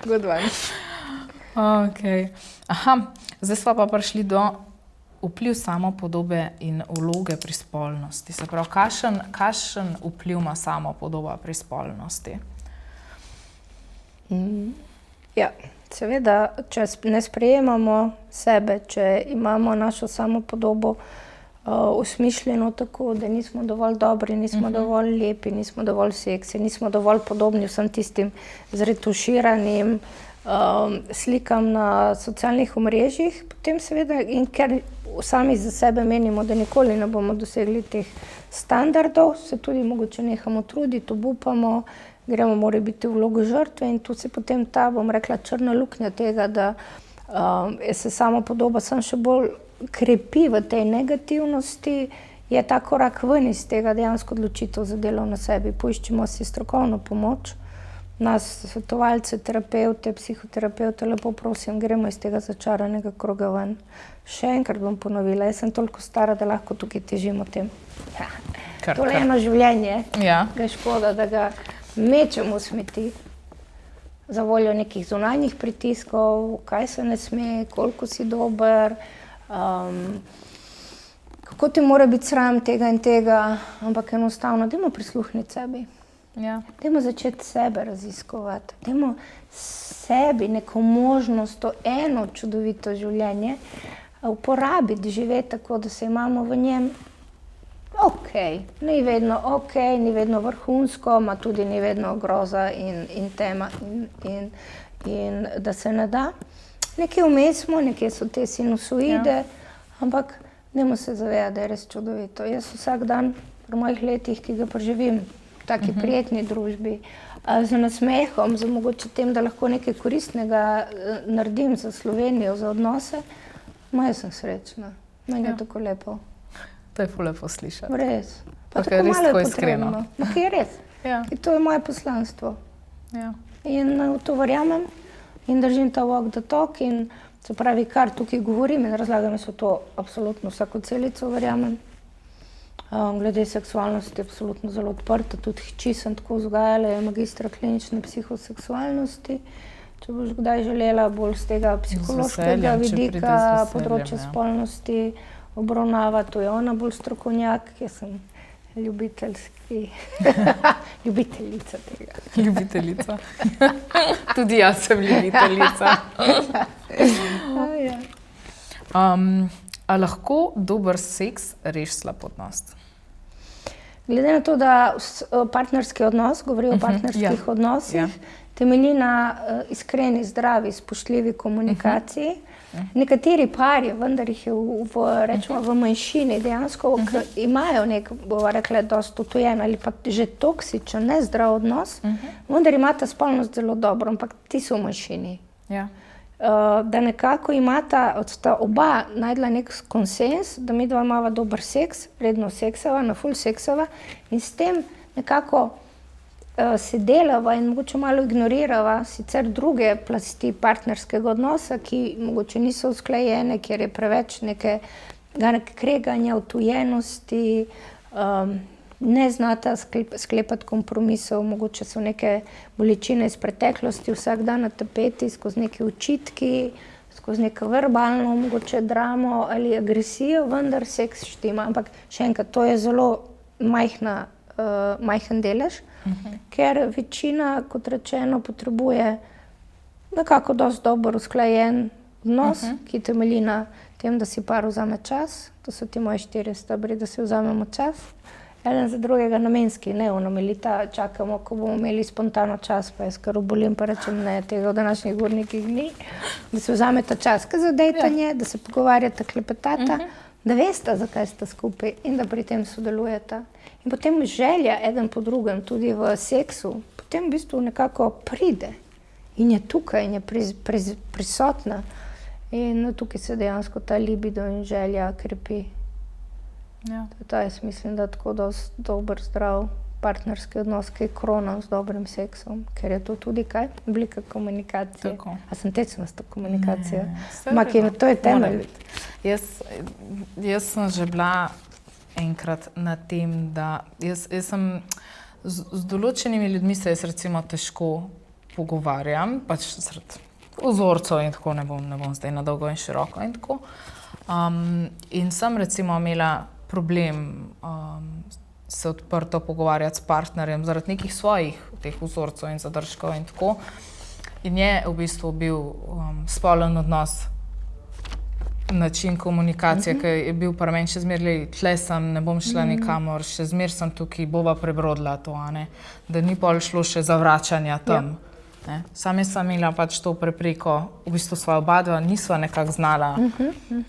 Good one. Okay. Aha, zdaj smo pa prišli do vpliv samopodobe in vloge pri spolnosti. Se pravi, kakšen vpliv ima samopodoba pri spolnosti? Ja, seveda, če ne sprejemamo sebe, če imamo našo samopodobo usmišljeno tako, da nismo dovolj dobri, nismo dovolj lepi, nismo dovolj seksi, nismo dovolj podobni vsem tistim zretuširanim, slikam na socialnih omrežjih, potem seveda, in ker sami za sebe menimo, da nikoli ne bomo dosegli teh standardov, se tudi mogoče nehamo truditi, obupamo, gremo mora biti v vlogo žrtve in tu se potem ta, bom rekla, črna luknja tega, da se samopodoba samo še bolj krepi v tej negativnosti, je ta korak ven iz tega dejansko odločitev za delo na sebi. Poiščimo si strokovno pomoč, nas svetovalce, terapevte, psihoterapeute, lepo prosim, gremo iz tega začaranega kroga ven. Še enkrat bom ponovila, jaz sem toliko stara, da lahko tukaj težim o tem. Tole je eno življenje, ga je škoda, da ga mečemo v smeti za voljo nekih zunanjih pritiskov, kaj se ne sme, koliko si dober, kako ti mora biti sram tega in tega, ampak enostavno, dajmo prisluhniti sebi. Dajmo začeti sebe raziskovati, dajmo sebi neko možnost, to eno čudovito življenje uporabiti, živeti tako, da se imamo v njem ni vedno vrhunsko, ma tudi ni vedno groza in tema in da se ne da. Nekje vmes smo, nekje so te sinusoide, ampak dajmo se zavedati, da je res čudovito. Jaz vsak dan pri mojih letih, ki ga preživim v taki prijetni družbi, z nasmehom, z mogoče tem, da lahko nekaj koristnega naredim za Slovenijo, za odnose, jaz sem srečna. Meni je tako lepo. To je ful lepo slišati. Res. Pa tako malo je potrebno. Je res. In to je moje poslanstvo. In v to verjamem in držim ta walk the talk in se pravi, kar tukaj govorim in razlagam, so to absolutno vsako celico verjamem. Glede seksualnosti je absolutno zelo odprta, tudi hči sem tako vzgajala, je magistra klinične psihoseksualnosti. Če boš kdaj želela bolj z tega psihološkega vidika, področja spolnosti obravnava, to je ona bolj strokovnjak, jaz sem ljubiteljica tega. Ljubiteljica. Tudi jaz sem ljubiteljica. A lahko dober seks reši slabotnost? Glede na to, da partnerski odnos, govori o partnerskih odnosih, temelji na iskreni, zdravi, spoštljivi komunikaciji. Nekateri pari, vendar jih je v manjšini dejansko, imajo nek, bova rekla, dosti utojen ali pa že toksičen, nezdrav odnos, vendar imata spolnost zelo dobro, ampak ti so v manjšini. Da nekako imata oba najdla nek konsens, da midva imava dober seks, redno seksava, na ful seksava in s tem nekako se delava in mogoče malo ignorirava sicer druge plasti partnerskega odnosa, ki mogoče niso usklajene, kjer je preveč nekega kreganja, utujenosti, ne znata sklepati kompromisov, mogoče so neke bolečine iz preteklosti vsak dan na tapeti, skozi neke očitki, skozi neko verbalno mogoče dramo ali agresijo, vendar seks štima. Ampak še enkrat, to je zelo majhen delež, ker večina, kot rečeno, potrebuje nekako dosti dober usklajen odnos, ki temelji na tem, da si par vzame čas, to so ti moji 4 stebri, da si vzamemo čas, eden za drugega namenski, ne onomelita, čakamo, ko bomo imeli spontano čas, pa jaz kar obolim, pa rečem ne, tega v današnjih urnikih ni, da si vzameta čas za dejtanje, da se pogovarjata, klepetata, da veste, zakaj sta skupaj in da pri tem sodelujeta. In potem želja eden po drugem, tudi v seksu, potem v bistvu nekako pride in je tukaj in je prisotna. In tukaj se dejansko ta libido in želja krepi. Jaz mislim, da tako dosti dober, zdrav partnerski odnos, ki je krona z dobrim seksom, ker je to tudi kaj? Oblika komunikacije. A sem tečnasta komunikacija? To je temelj. Jaz sem že bila enkrat na tem, da jaz sem z določenimi ljudmi se jaz recimo težko pogovarjam, pač sred vzorcev in tako, ne bom zdaj na dolgo in široko in tako. In sem recimo imela problem se odprto pogovarjati s partnerjem zaradi nekih svojih teh vzorcev in zadržkov in tako. In je v bistvu bil spolen odnos, način komunikacije, ki je bil pri meni še zmeraj, tle sem, ne bom šla nikamor, še zmeraj sem tukaj, bova prebrodila to, da ni pol šlo še zavračanja tam. Sami sem imela pač to prepreko, v bistvu sva oba nisva nekako znala,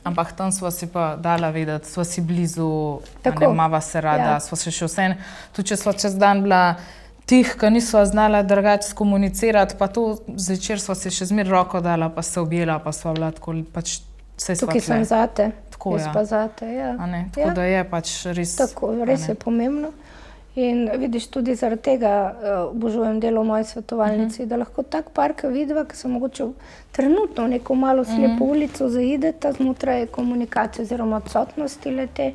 ampak tam sva si pa dala vedeti, sva si blizu, imava se rada, sva se še vse, tudi če sva čez dan bila tih, ki nisva znala drugače komunicirati, pa to zvečer sva si še zmer roko dala, pa se objela, pa sva bila tako pač vse sva tukaj sem zate, tako, jaz pa zate, Tako da je pač res... Tako, res je pomembno. In vidiš, tudi zaradi tega obožujem delo v moji svetovalnici, da lahko tak par, ki vidiva, ki se mogoče trenutno v neko malo slepo ulico zaideta znotraj komunikacije oziroma odsotnosti le-te,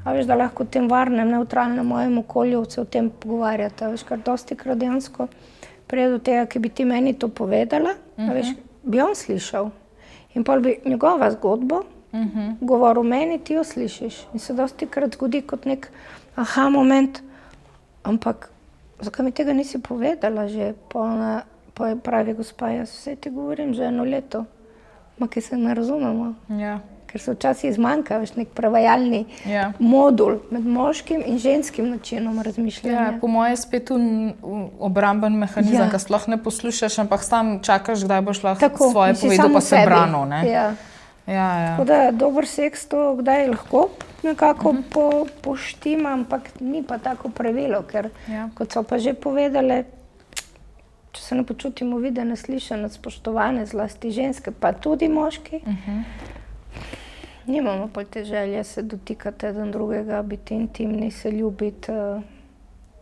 a veš, da lahko v tem varnem, neutralnem mojem okolju se o tem pogovarjata. Veš, kar dostikrat dejansko prije do tega, ki bi ti meni to povedala, a veš, bi on slišal. In pol bi njegova zgodbo govoril meni, ti jo slišiš. In se dostikrat zgodi kot nek aha moment, ampak zakaj mi tega nisi povedala že? Pravi gospa, jaz vse ti govorim že 1 leto, ki se ne razumemo. Ker se včasih zmanjka, veš, nek prevajalni modul med moškim in ženskim načinom razmišljanja. Po moje spet obramben mehanizem, ki sploh ne poslušaš, ampak sam čakaš, kdaj boš lahko svoje povedal, pa se branil. Tako da dober seks to kdaj lahko nekako poštima, ampak ni pa tako pravilo, ker kot so pa že povedale, če se ne počutimo videne, slišane, spoštovane, zlasti ženske, pa tudi moški, nimamo pa te želje se dotikati eden drugega, biti intimni, se ljubiti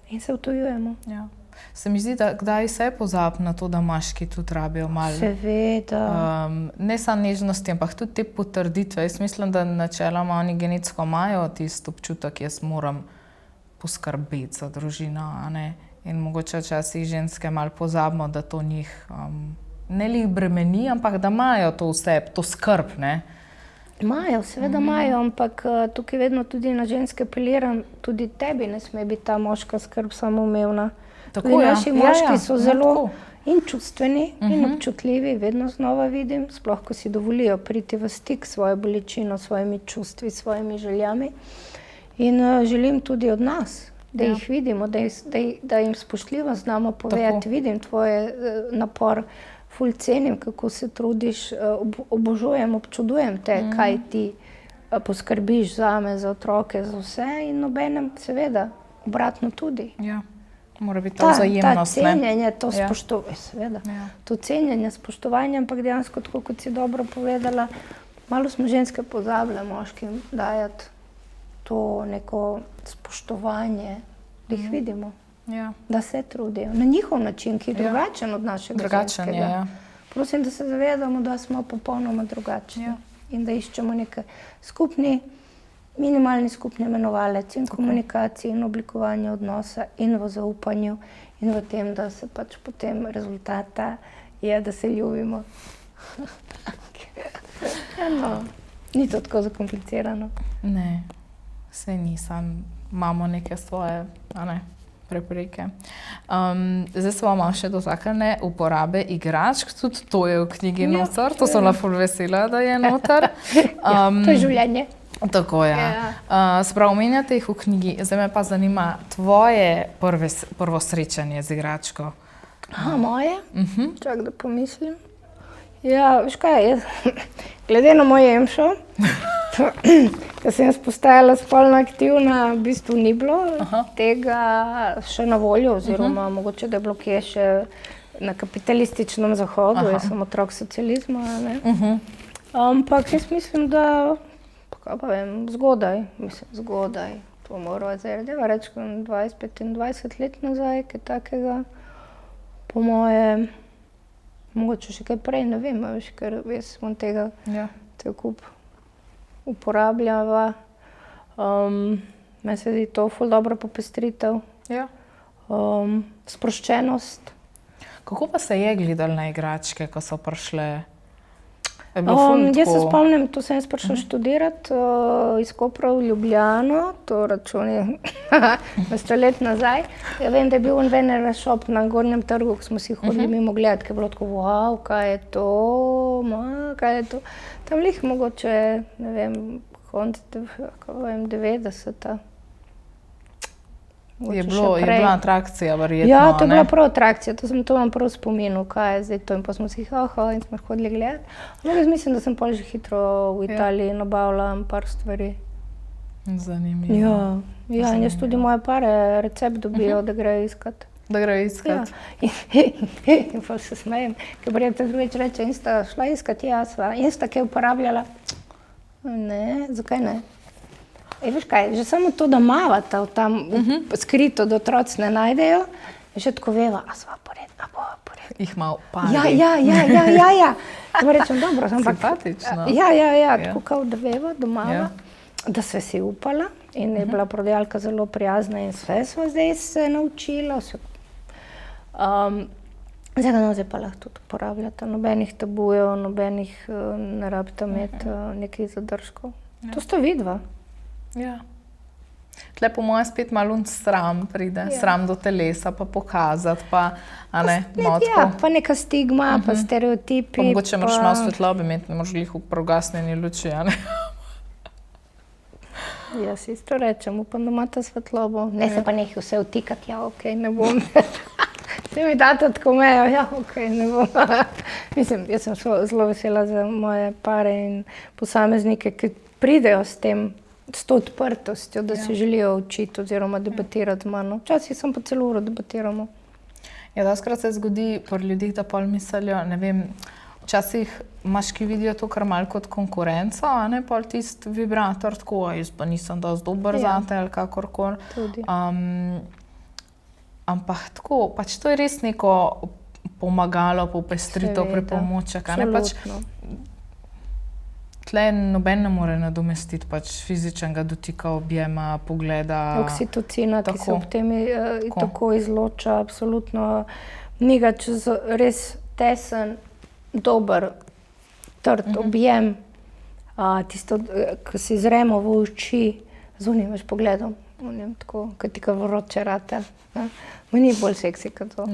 in se utujujemo. Se mi zdi, da kdaj se pozabi na to, da moški tudi rabijo malo. Seveda. Ne samo nežnosti, ampak tudi te potrditve. Jaz mislim, da načeloma oni genetsko imajo tisti občutek, jaz moram poskrbeti za družino, In mogoče včasih ženske malo pozabimo, da to njih ne li bremeni, ampak da imajo to vse, to skrb, Imajo, seveda imajo, ampak tukaj vedno tudi na ženske apeliram, tudi tebi ne sme biti ta moška skrb samoumevna. Naši moški so zelo in čustveni in občutljivi, vedno znova vidim, sploh ko si dovolijo priti v stik s svojo bolečino, svojimi čustvi, svojimi željami. In želim tudi od nas, da jih vidimo, da jim spoštljivo znamo povedati, vidim tvoj napor, ful cenim, kako se trudiš, obožujem, občudujem te, kaj ti poskrbiš zame, za otroke, za vse in obenem seveda obratno tudi. Mora biti ta vzajemnost. Ta cenjenje, to spoštovanje, seveda. To cenjenje, spoštovanje, ampak dejansko, tako kot si dobro povedala, malo smo ženske pozabile moškim dajati to neko spoštovanje, da jih vidimo, da se trudijo. Na njihov način, ki je drugačen od našega ženskega. Prosim, da se zavedamo, da smo popolnoma drugačni in da iščemo nekaj minimalni skupni imenovalec in komunikaciji in oblikovanje odnosa in v zaupanju in v tem, da se pač potem rezultata je, da se ljubimo. Ni to tako zakomplicirano. Ne, saj ni, sam imamo neke svoje prepreke. Zdaj smo malo še dotaknili uporabe igračk, tudi to je v knjigi noter, to sem ful vesela, da je noter. To je življenje. Tako je. Sprav omenjate jih v knjigi, zdaj me pa zanima tvoje prvo srečanje z igračko. Moje? Čak, da pomislim. Veš kaj, glede na moj emšo, ko sem jaz postajala spolno aktivna, v bistvu ni bilo tega še na voljo, oziroma mogoče, da je bilo kje še na kapitalističnem zahodu, jaz sem otrok socializma, ampak jaz mislim, da zgodaj, to mora zdaj reči 20-25 let nazaj, kaj takega, po moje, mogoče še kaj prej, ne vem, ker jaz sem tega kup uporabljava. Meni se zdi to ful dobro popestritev, sproščenost. Kako pa se je gledalo na igračke, ko so prišle? Jaz se spomnim, tu sem jaz prišla študirati iz Kopra v Ljubljano, to računi 200 let nazaj. Ja vem, da je bil Venera shop na Gornjem trgu, ko smo si hodili mimo gledati, ker je bilo tako, wow, kaj je to, kaj je to. Tam lih mogoče, ne vem, konec 90-ta. Je bila atrakcija, verjetno. Ja, to je bila prav atrakcija, to imam prav spominu, kaj je zdaj to. In pa smo si in smo hodili gledati. Jaz mislim, da sem pol že hitro v Italiji nabavila par stvari. Zanimivo. Ja, in jaz tudi moje pare recept dobijo, da grejo iskat. Da grejo iskat. In pa se smejem, ker prijatelj drugič reče, in sta šla iskat, in sta kaj uporabljala. Ne, zakaj ne? Veš kaj, že samo to, da mavata tam skrito, da otroci ne najdejo, je že tako veva, a sva pored, a bova pored. Jih malo pari. Ja. To rečem, dobro, ampak... Simpatično. Ja, tako kao da veva, da mava, da se si upala in je bila prodajalka zelo prijazna in sve sva zdaj se naučila. Zdaj pa lahko tudi uporabljata, nobenih tabujev, nobenih ne rabita imeti nekih zadržkov. To sta vidva. Ja. Tle po mojem spet malo sram pride, sram do telesa, pa pokazati, pa pa neka stigma, pa stereotipi. Pa mogoče moraš malo svetlobe imeti, ne moraš glih v progasnjeni luči, Jaz isto rečem, upam, da imata svetlobo. Ne se pa nekaj vse vtikati, okej, ne bom. Se mi date tako mejo, okej, ne bom. Mislim, jaz sem zelo vesela za moje pare in posameznike, ki pridejo s to odprtostjo, da se želijo učiti oziroma debatirati z mano. Včasih sem pa celo uro debatiramo. Ja, doskrat se zgodi pri ljudih, da pol mislijo, ne vem, včasih imaš, ki vidijo to kar malo kot konkurenco, pol tisti vibrator, tako, jaz pa nisem dosti dober zate ali kakorkoli. Tudi. Ampak tako, pač to je res neko pomagalo, popestritev, pripomoček. Absolutno. Tle noben ne more nadomestiti fizičnega dotika, objema, pogleda. Oksitocina, ki se ob tem tako izloča, absolutno. Ni ga čez res tesen, dober, trd objem. Tisto, ko si zremo v oči, z unim veš pogledom, tako, ko ti ga vroče rate. Ni bolj seksi kot to.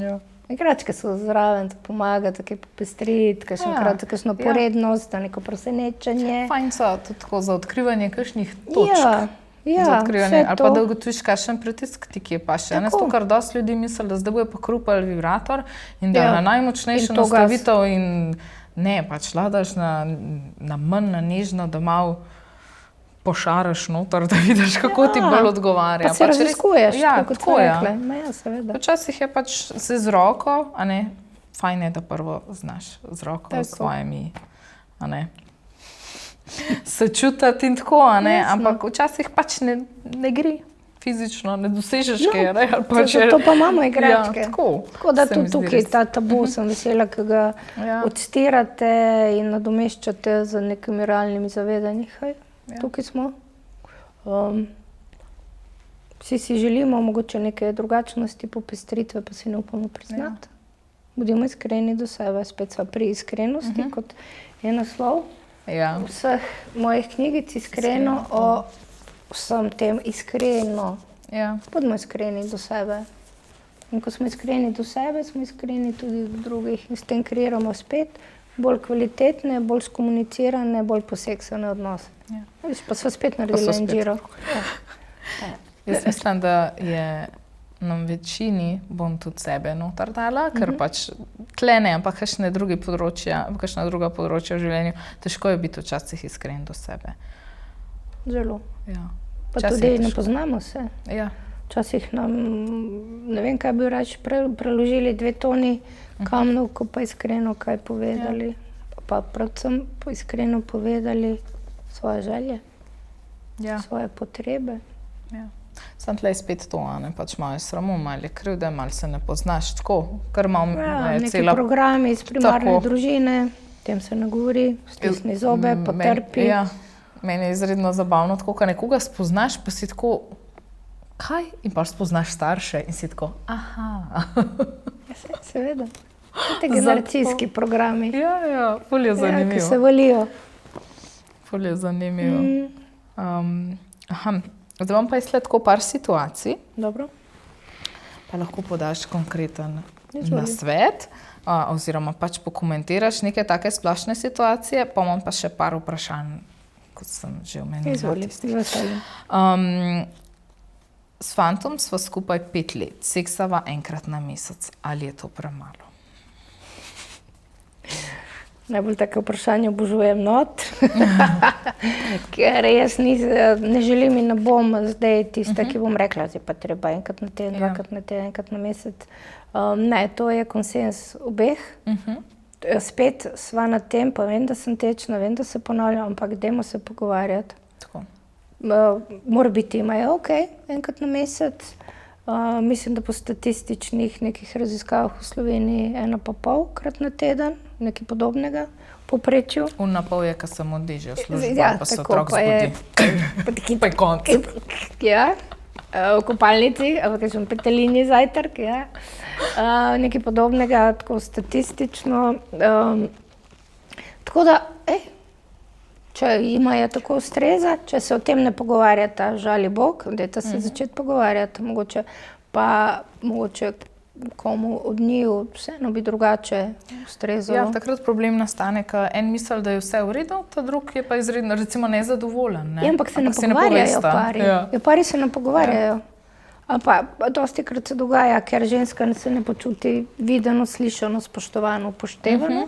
Igračke so zraven, da pomaga, da kaj popestriti, kakšno porednost, neko presenečenje. Fajn so tudi tako za odkrivanje kakšnih točk. Ja, vse ali pa da ugotoviš, kakšen pritisk ti kje paše. Zato, ker dosti ljudi misli, da zdaj bojo pa krupali vibrator in da na najmočnejšo nastavitev in ne, pač ladaš na manj, na nežno, da malo pošaraš noter, da vidiš, kako ti bolj odgovarja. Pa se raziskuješ, kot so rekle. Ja, seveda. Včasih je pač se z roko, fajn je, da prvo znaš z roko, s svojimi, se čutati in tako, ampak včasih pač ne gre fizično, ne dosežeš kaj, To pa imamo igračke. Ja, tako da tudi tukaj ta tabu sem vesela, ki ga odstirate in nadomeščate z nekimi realnimi zavedanji. Tukaj smo. Vsi si želimo mogoče neke drugačnosti, popestritve, pa si ne upamo priznati. Budimo iskreni do sebe, spet sva pri iskrenosti, kot je naslov vseh mojih knjigic, iskreno o vsem tem, iskreno. Budimo iskreni do sebe. In ko smo iskreni do sebe, smo iskreni tudi do drugih in s tem kreiramo spet bolj kvalitetne, bolj skomunicirane, bolj poseksane odnose. Pa sva spet naredila en giro. Jaz mislim, da je nam večini, bom tudi sebe noter dala, ker pač tle ne, ampak kakšna druga področja v življenju, težko je biti včasih iskren do sebe. Zelo. Pa tudi ne poznamo se. Včasih nam, ne vem, kaj bi rač preložili 2 toni kamnov, ko pa iskreno kaj povedali. Pa predvsem iskreno povedali svoje želje, svoje potrebe. Sam tle je spet to, pač malo je sramu, malo je krivde, malo se ne poznaš tako, kar malo je cela... Neki programi iz primarne družine, tem se ne govori, stisni zobe, potrpi. Meni je izredno zabavno, tako, ko nekoga spoznaš, pa si tako, kaj? In pa spoznaš starše in si tako, aha. Seveda. Te generacijski programi. Ful je zanimivo. Ki se valijo. Ful je zanimivo. Zdaj vam pa izgled tako par situacij. Dobro. Pa lahko podaš konkreten nasvet, oziroma pač pokomentiraš neke take splošne situacije, pa imam pa še par vprašanj, kot sem že omenila. Izvoli, veselim. S fantom sva skupaj 5 let, seksava enkrat na mesec. Ali je to premalo? Najbolj tako vprašanje obožujem not, ker jaz ne želim in ne bom zdaj tista, ki bom rekla, zdaj pa treba enkrat na teden, dvakrat na teden, enkrat na mesec. Ne, to je konsens obeh. Spet sva na tem, pa vem, da sem tečna, vem, da se ponavljam, ampak dajmo se pogovarjati. Tako. Mora biti imajo enkrat na mesec. Mislim, da po statističnih nekih raziskavah v Sloveniji 1,5-krat na teden, nekaj podobnega, povprečju. Na pol je, ko sem odiže v službo, pa se tako, otrok zbudi. Pa je konc. Ja, v kopalnici, ampak sem petelini zajtrk, ja. Nekaj podobnega, tako statistično. Tako da, če jima je tako ustreza, če se o tem ne pogovarjata, žali Bog, dajte se začeti pogovarjati, mogoče komu od njiju vseeno bi drugače ustrezalo. Ja, takrat problem nastane, ko en misli, da je vse v redu, ta drug je pa izredno, recimo, nezadovoljen. Ne? Ja, ampak se ne pogovarjajo pari. Ja, pari se ne pogovarjajo. Dosti krat se dogaja, ker ženska se ne počuti videno, slišano, spoštovano, upoštevano.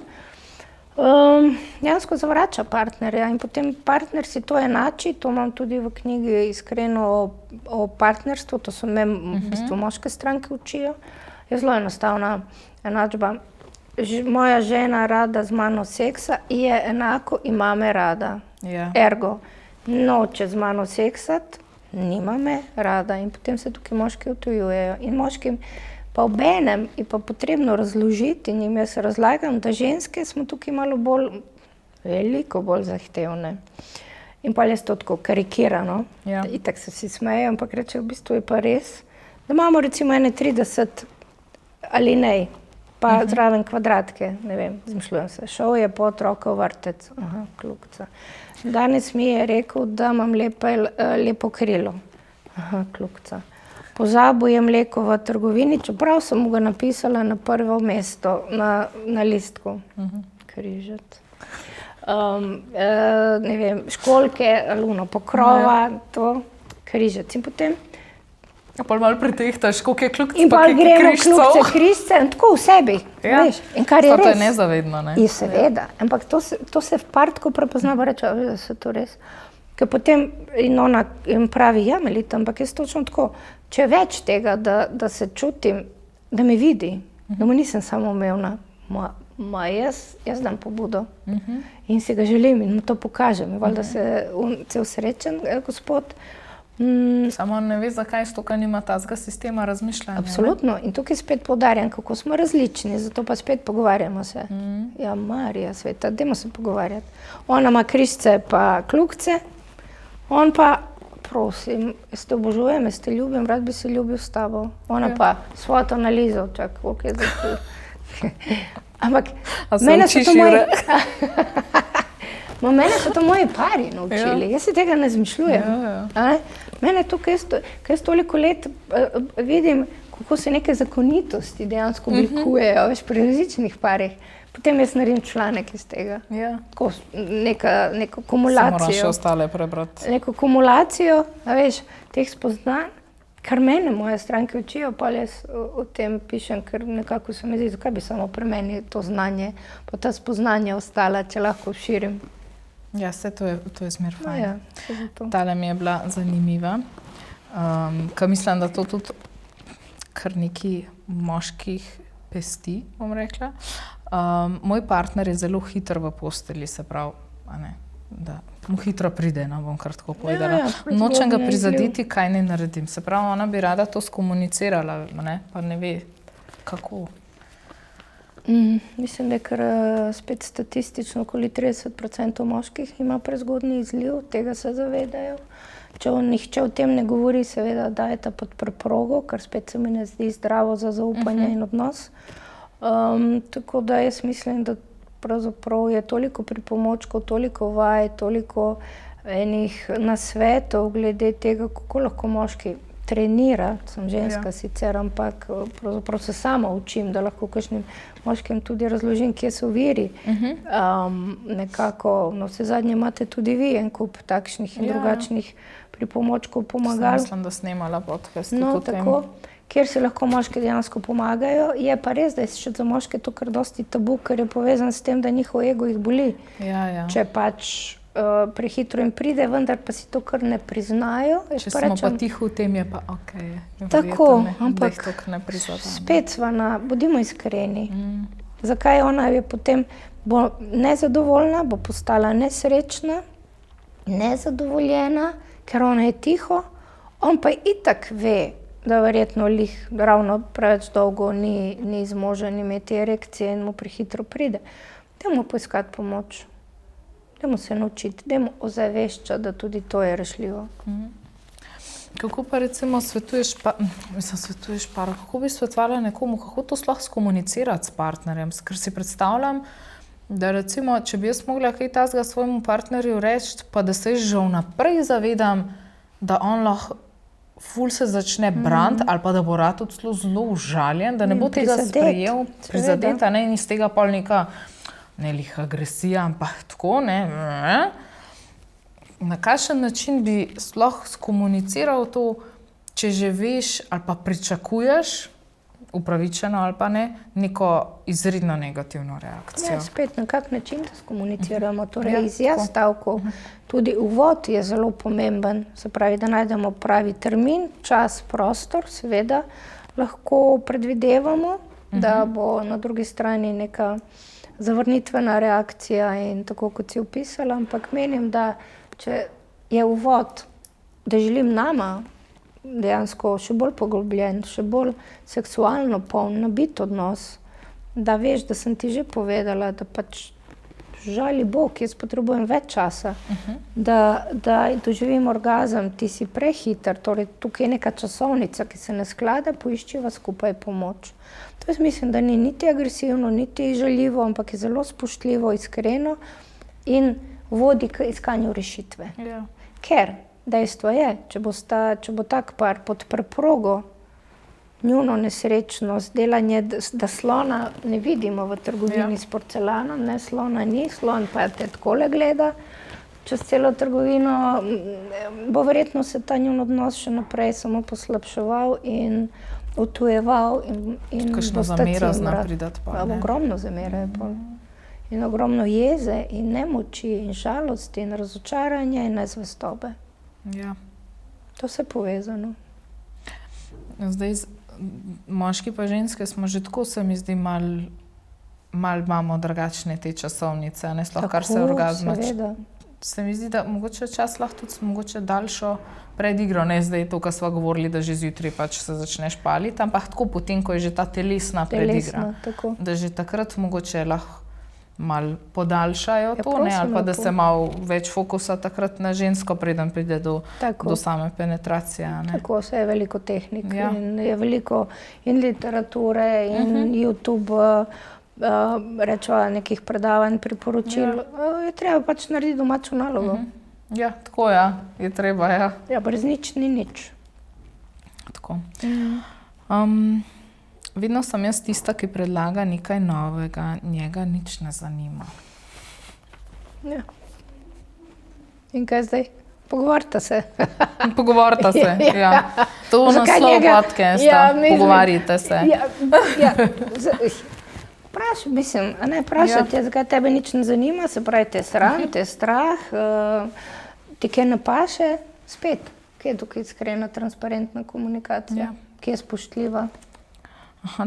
Jansko zavrača partnerja in potem partner si to enači, to imam tudi v knjigi Iskreno o partnerstvu, to so me v bistvu moške stranke učijo. Je zelo enostavna enačba. Moja žena rada z mano seksa je enako ima me rada. Ja. Ergo, noče z mano seksati, nima me rada in potem se tukaj moški utujujejo. In moškim pa obenem je pa potrebno razložiti in jim jaz razlagam, da ženske smo tukaj malo bolj, veliko bolj zahtevne. In pa jaz to tako karikirano, itak se vsi smejejo, ampak reče, v bistvu je pa res, da imamo recimo 30 alinej, pa zraven kvadratke, ne vem, zmišljujem se, šel je po otroka v vrtec, kljukca. Danes mi je rekel, da imam lepo krilo, kljukca. Pozabil je mleko v trgovini, čeprav sem mu ga napisala na prvo mesto na listku. Križec. Ne vem, školjke, pokrova, to, križec. In potem pol malo pretehtaš, koliko je kljukc, in pa gremo kljukce, križce, in tako v sebi. Veš? In kar je res. To je nezavedno, ne? In seveda, ampak to se v par tako prepozna, pa reče, da se to res. Ker potem in ona pravi, ja, Melita, ampak jaz točno tako, če več tega, da se čutim, da me vidi, da mu nisem samo umevna, jaz dam pobudo in si ga želim in mu to pokažem. Valjda se cel srečen gospod. Samo ne ve, zakaj stoka nima tazga sistema razmišljanja. Absolutno. In tukaj spet poudarjam, kako smo različni, zato pa spet pogovarjamo se. Ja, Marija sveta, dajmo se pogovarjati. Ona ima križce pa kljukce, on pa, prosim, jaz te obožujem, jaz te ljubim, rad bi se ljubil s tabo. Ona pa svojo analizo, čak, koliko je zdaj. Ampak mene so to moji pari naučili, jaz se tega ne zmišljujem. Mene to, ker jaz toliko let vidim, kako se neke zakonitosti dejansko oblikujejo, veš, pri različnih parih. Potem jaz naredim članek iz tega. Tako, neko kumulacijo. Se moraš še ostale prebrati. Neko kumulacijo, veš, teh spoznanj, kar mene moje stranke učijo, pa jaz o tem pišem, ker nekako se mi zdi, zakaj bi samo pri meni to znanje, pa ta spoznanja ostala, če lahko širim. Ja, to je zmer fajn. Ja, tale mi je bila zanimiva, ker mislim, da to tudi kar nekaj moških pesti, bom rekla. Moj partner je zelo hiter v postelji, se pravi, da mu hitro pride, bom kar tako povedala. Nočem ga prizadeti, kaj ne naredim. Se pravi, ona bi rada to skomunicirala, pa ne ve, kako. Mislim, da je kar spet statistično, okoli 30% moških ima prezgodnji izliv, tega se zavedajo. Če nihče o tem ne govori, seveda dajeta pod preprogo, kar spet se mi ne zdi zdravo za zaupanje in odnos. Tako da jaz mislim, da pravzaprav je toliko pripomočkov, toliko vaj, toliko enih nasvetov glede tega, kako lahko moški trenirati, sem ženska sicer, ampak pravzaprav se sama učim, da lahko kakšnim moškim tudi razložim, kje so viri. Nekako, no vse zadnje imate tudi vi en kup takšnih in drugačnih pripomočkov, pomagal. Mislim, da snemala podcast. No, tako, kjer si lahko moški dejansko pomagajo. Je pa res, da je še za moške to kar dosti tabu, ker je povezan s tem, da njihov ego jih boli. Če pač prehitro jim pride, vendar pa si to kar ne priznajo. Če smo pa tiho v tem, je pa okej. Tako, ampak spet bodimo iskreni. Zakaj ona je potem bo nezadovoljna, bo postala nesrečna, nezadovoljena, ker ona je tiho, on pa itak ve, da verjetno ravno preveč dolgo ni zmožen imeti erekcije in mu prehitro pride. Dajmo poiskati pomoč. Dajmo se naučiti, dajmo ozaveščati, da tudi to je rešljivo. Kako pa recimo svetuješ paru, kako bi svetovala nekomu, kako to sploh skomunicirati s partnerjem? Ker si predstavljam, da recimo, če bi jaz mogla kaj takega svojemu partnerju reči, pa da se že vnaprej zavedam, da on lahko ful se začne braniti ali pa da bo rad zelo užaljen, da ne bo tega sprejel, prizadeta, in iz tega pol neka nelih agresija, ampak tako, Na kakšen način bi sploh skomuniciral to, če že veš ali pa pričakuješ, upravičeno ali pa ne, neko izredno negativno reakcijo? Ja, spet na kak način to skomuniciramo, torej izjaz stavkov. Tudi uvod je zelo pomemben, se pravi, da najdemo pravi termin, čas, prostor, seveda lahko predvidevamo, da bo na drugi strani neka zavrnitvena reakcija in tako, kot si opisala, ampak menim, da če je uvod, da želim nama dejansko še bolj poglobljen, še bolj seksualno poln, nabit odnos, da veš, da sem ti že povedala, da pač žali Bog, jaz potrebujem več časa, da doživim orgazem, ti si prehiter, torej tukaj je neka časovnica, ki se ne sklada, poiščiva skupaj pomoč. To jaz mislim, da ni niti agresivno, niti žaljivo, ampak je zelo spoštljivo, iskreno in vodi k iskanju rešitve. Ker dejstvo je, če bo tak par pod preprogo, njuno nesrečnost, delanje, da slona ne vidimo v trgovini s porcelanom, ne, slona ni, slon pa te takole gleda čez celo trgovino, bo verjetno se ta njun odnos še naprej samo poslabševal in utujeval in kakšno zamera zna pridati pa, ne? Ogromno zamere je pol. In ogromno jeze in nemoči in žalosti in razočaranja in nezvestobe. To se je povezano. Zdaj, moški pa ženske smo že tako, se mi zdi, malo imamo drugačne te časovnice, ne, sploh kar se orgazma. Seveda. Se mi zdi, da mogoče čas lahko tudi mogoče daljšo predigro, ne zdaj to, kar sva govorili, da že zjutraj pač se začneš paliti, ampak tako potem, ko je že ta telesna predigra, da že takrat mogoče lahko malo podaljšajo to, ne, ali pa da se malo več fokusa takrat na žensko, preden pride do same penetracije. Ne. Tako, se je veliko tehnik in je veliko in literature in YouTube, rečeva nekih predavanj, priporočil. Je treba pač narediti domačo nalogo. Ja, tako je treba, Ja, brez nič ni nič. Tako. Vedno sem jaz tista, ki predlaga nekaj novega, njega nič ne zanima. Ja. In kaj zdaj? Pogovarjata se. Pogovarjata se, To naslov podcasta, pogovarjate se. Vprašati je, zakaj tebe nič ne zanima, se pravi, te sram, te strah, ti kaj ne paše, spet, kje je tukaj iskrena, transparentna komunikacija, ki je spoštljiva.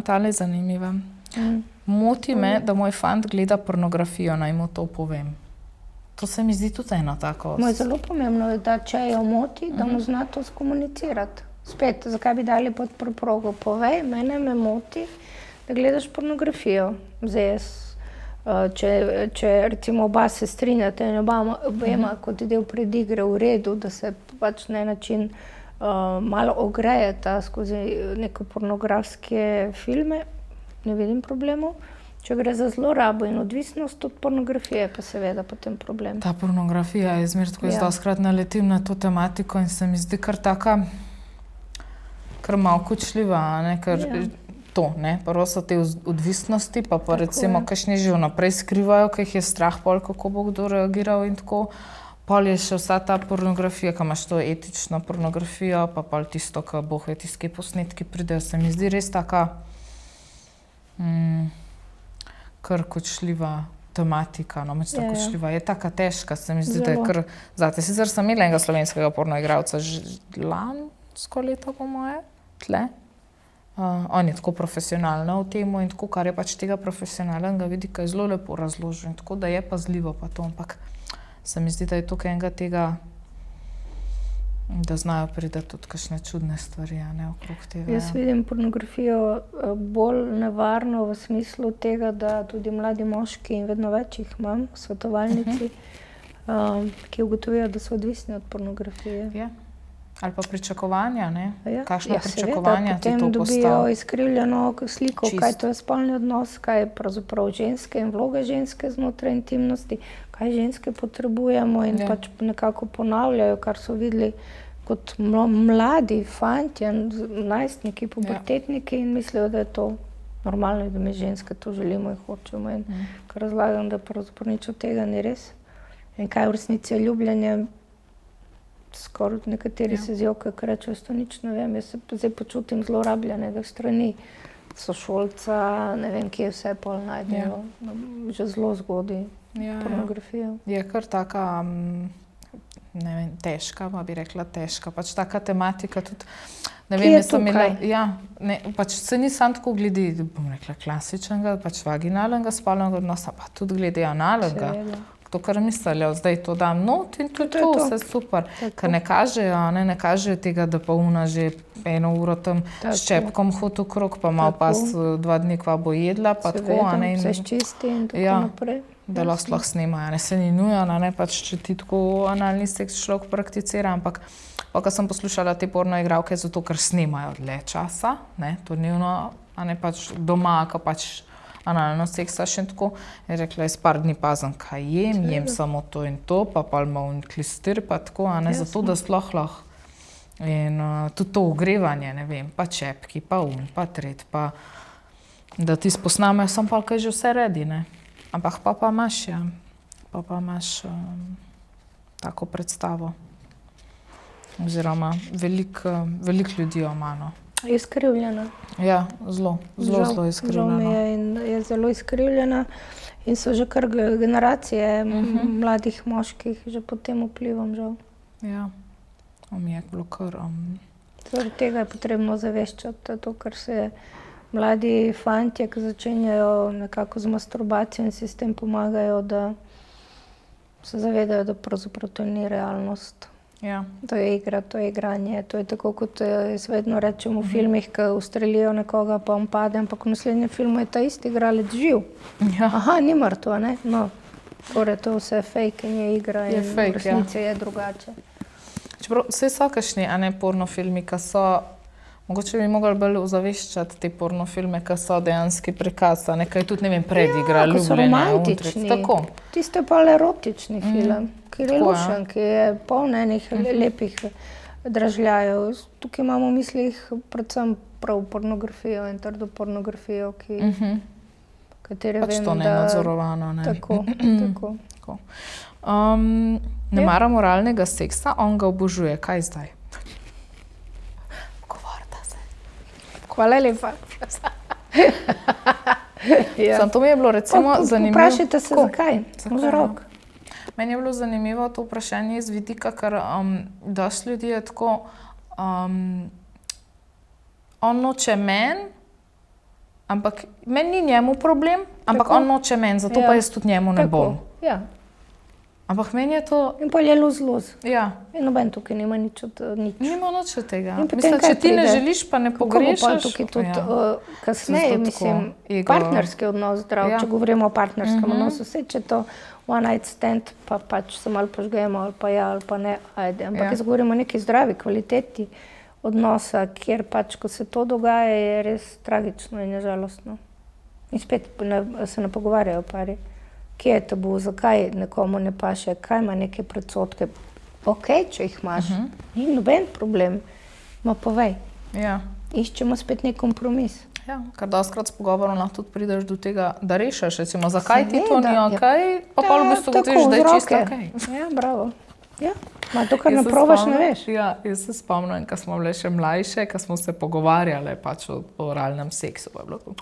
Tale je zanimiva. Moti me, da moj fant gleda pornografijo, naj mu to povem. To se mi zdi tudi eno tako. Zelo pomembno je, da če jo moti, da mu zna to skomunicirati. Spet, zakaj bi dali pod preprogo? Povej, mene me moti, da gledaš pornografijo. Zdaj če recimo oba se strinjate in obema kot del predigre v redu, da se pač na način malo ogrejeta skozi neke pornografske filme, ne vidim problemov. Če gre za zlorabo in odvisnost od pornografije, pa seveda potem problem. Ta pornografija je zmer tako, jaz dostikrat naletim na to tematiko in se mi zdi kar taka kar malo kočljiva, ne, ker to, ne, prvo so te odvisnosti, pa recimo, kakšni že vnaprej skrivajo, kaj jih je strah pol, kako bo kdo reagiral in tako. Pol je še vsa ta pornografija, ki imaš to etično pornografijo, pa pol tisto, ki bohe, tisti posnetki pridejo, se mi zdi res taka kar kočljiva tematika, no, meč tako kočljiva, je taka težka, se mi zdi, da je kar zate. Sicer sem imela enega slovenskega pornoigralca lansko leto, po moje, tle. On je tako profesionalno v temu in tako, kar je pač tega profesionalnega vidika, je zelo lepo razložil in tako, da je pazljivo pa to, ampak se mi zdi, da je tukaj enega tega, da znajo priti tudi kakšne čudne stvari, ne, okrog tega. Jaz vidim pornografijo bolj nevarno v smislu tega, da tudi mladi moški, in vedno več jih imam v svetovalnici, ki ugotovijo, da so odvisni od pornografije. Ja. Ali pa pričakovanja, ne? Kakšna seveda, pričakovanja ti to potem postavi? dobijo izkrivljeno sliko, kaj to je spolni odnos, kaj je pravzaprav ženske in vloga ženske znotraj intimnosti, kaj ženske potrebujemo in pač nekako ponavljajo, kar so videli kot mladi fantje, najstniki, pubertetniki in mislijo, da je to normalno, da mi ženske to želimo in hočemo. In kar razlagam, da pravzaprav nič od tega ni res. In kaj v resnici je ljubljenje, skoraj nekateri se zjokajo, ker rečejo, jaz to nič ne vem, jaz se zdaj počutim zlorabljenega strani sošolca, ne vem, kje vse pol najdejo, že zelo zgodaj pornografijo. Je kar taka, ne vem, težka, pa bi rekla težka, pač taka tematika tudi, ne vem, jaz sem imela, pač se nisem tako glede, bom rekla, klasičnega, pač vaginalnega spolnega odnosa, pa tudi glede analnega. To, kar mislijo, zdaj to dam not in to je to, vse super. Ker ne kažejo tega, da pa ona že 1 uro tam s čepkom hodi okrog, pa malo pas 2 dni kva bo jedla, pa tako. Vse ščisti in tako naprej. Da lahko snemajo, se ni nujno, pač če ti tako analni seks človek prakticira, ampak pa ko sem poslušala te pornoigralke, zato ker snemajo dlje časa, to dnevno, pač doma, ko pač analno seksa še tako, je rekla, jaz par dni pazim, kaj jem samo to in to, pa malo klistir, pa tako, zato da sploh lahko. In tudi to ogrevanje, ne vem, pa čepki, pa pa tret, pa da ti posnamejo, sem pa kaj že vse redi, ne. Ampak pa imaš tako predstavo. Oziroma, veliko ljudi ima, no. Je izkrivljena. Ja, zelo izkrivljena. Žal mi je in je zelo izkrivljena in so že kar generacije mladih moških že pod tem vplivom, žal. Ja, mi je bilo kar... Zaradi tega je potrebno zaveščati to, kar se mladi fantje, ki začenjajo nekako z masturbacijo in si s tem pomagajo, da se zavedajo, da pravzaprav to ni realnost. Ja. To je igra, to je igranje, to je tako, kot jaz vedno rečem v filmih, ki ustrelijo nekoga, pa on pade, ampak v naslednjem filmu je ta isti igralec živ. Ja. Aha, ni mrtvo, ne? No, torej to vse fake in je igra in v resnici je drugače. Čeprav vse so kakšni, pornofilmi, ki so, mogoče bi mogli bolj ozaveščati te pornofilme, ki so dejanski prikaz, kaj tudi, ne vem, predigra, ljubljenje. Ja, ki so romantični. Tako. Tisto je pa erotični film, ki je lušen, ki je poln enih lepih dražljajev. Tukaj imamo v mislih predvsem prav pornografijo in trdo pornografijo, katere pač vem, to nenadzorovano, ne. Tako. Ne mara moralnega seksa, on ga obožuje. Kaj zdaj? Hvala lepa. To mi je bilo recimo zanimivo. Vprašajte se, zakaj? Vzrok. Meni je bilo zanimivo to vprašanje z vidika, ker dosti ljudi je tako, on noče meni, ampak meni ni njemu problem, ampak on noče meni, zato pa jaz tudi njemu ne bom. Ja. Ampak meni je to... In pol je luz. Ja. In noben tukaj nima nič od nič. Nima nič od tega. Mislim, če ti ne želiš, pa ne pogrešaš. Kako bo pa tukaj tudi kasneje, mislim, partnerski odnos zdrav, če govorimo o partnerskem odnosu, vse, če to one night stand, pa pač se malo požgemo, ali pa ja, ali pa ne, ajde. Ampak jaz govorimo o neki zdravi kvaliteti odnosa, kjer pač, ko se to dogaja, je res tragično in je žalostno. In spet se ne pogovarjajo pari. Kje je tabu, zakaj nekomu ne paše, kaj ima neke predsodke. Ok, če jih imaš, ni noben problem, ma povej. Ja, iščemo spet nek kompromis. Ja, ker dostkrat s pogovorom lahko tudi prideš do tega, da rešiš, recimo, zakaj ti to ni okej, pa v bistvu gotoviš, da je čisto okej. Ja, bravo. Ja, to, kar ne probaš, ne veš. Ja, jaz se spomnim, ko smo bile še mlajše, ko smo se pogovarjale pač o oralnem seksu. Pa je bilo to,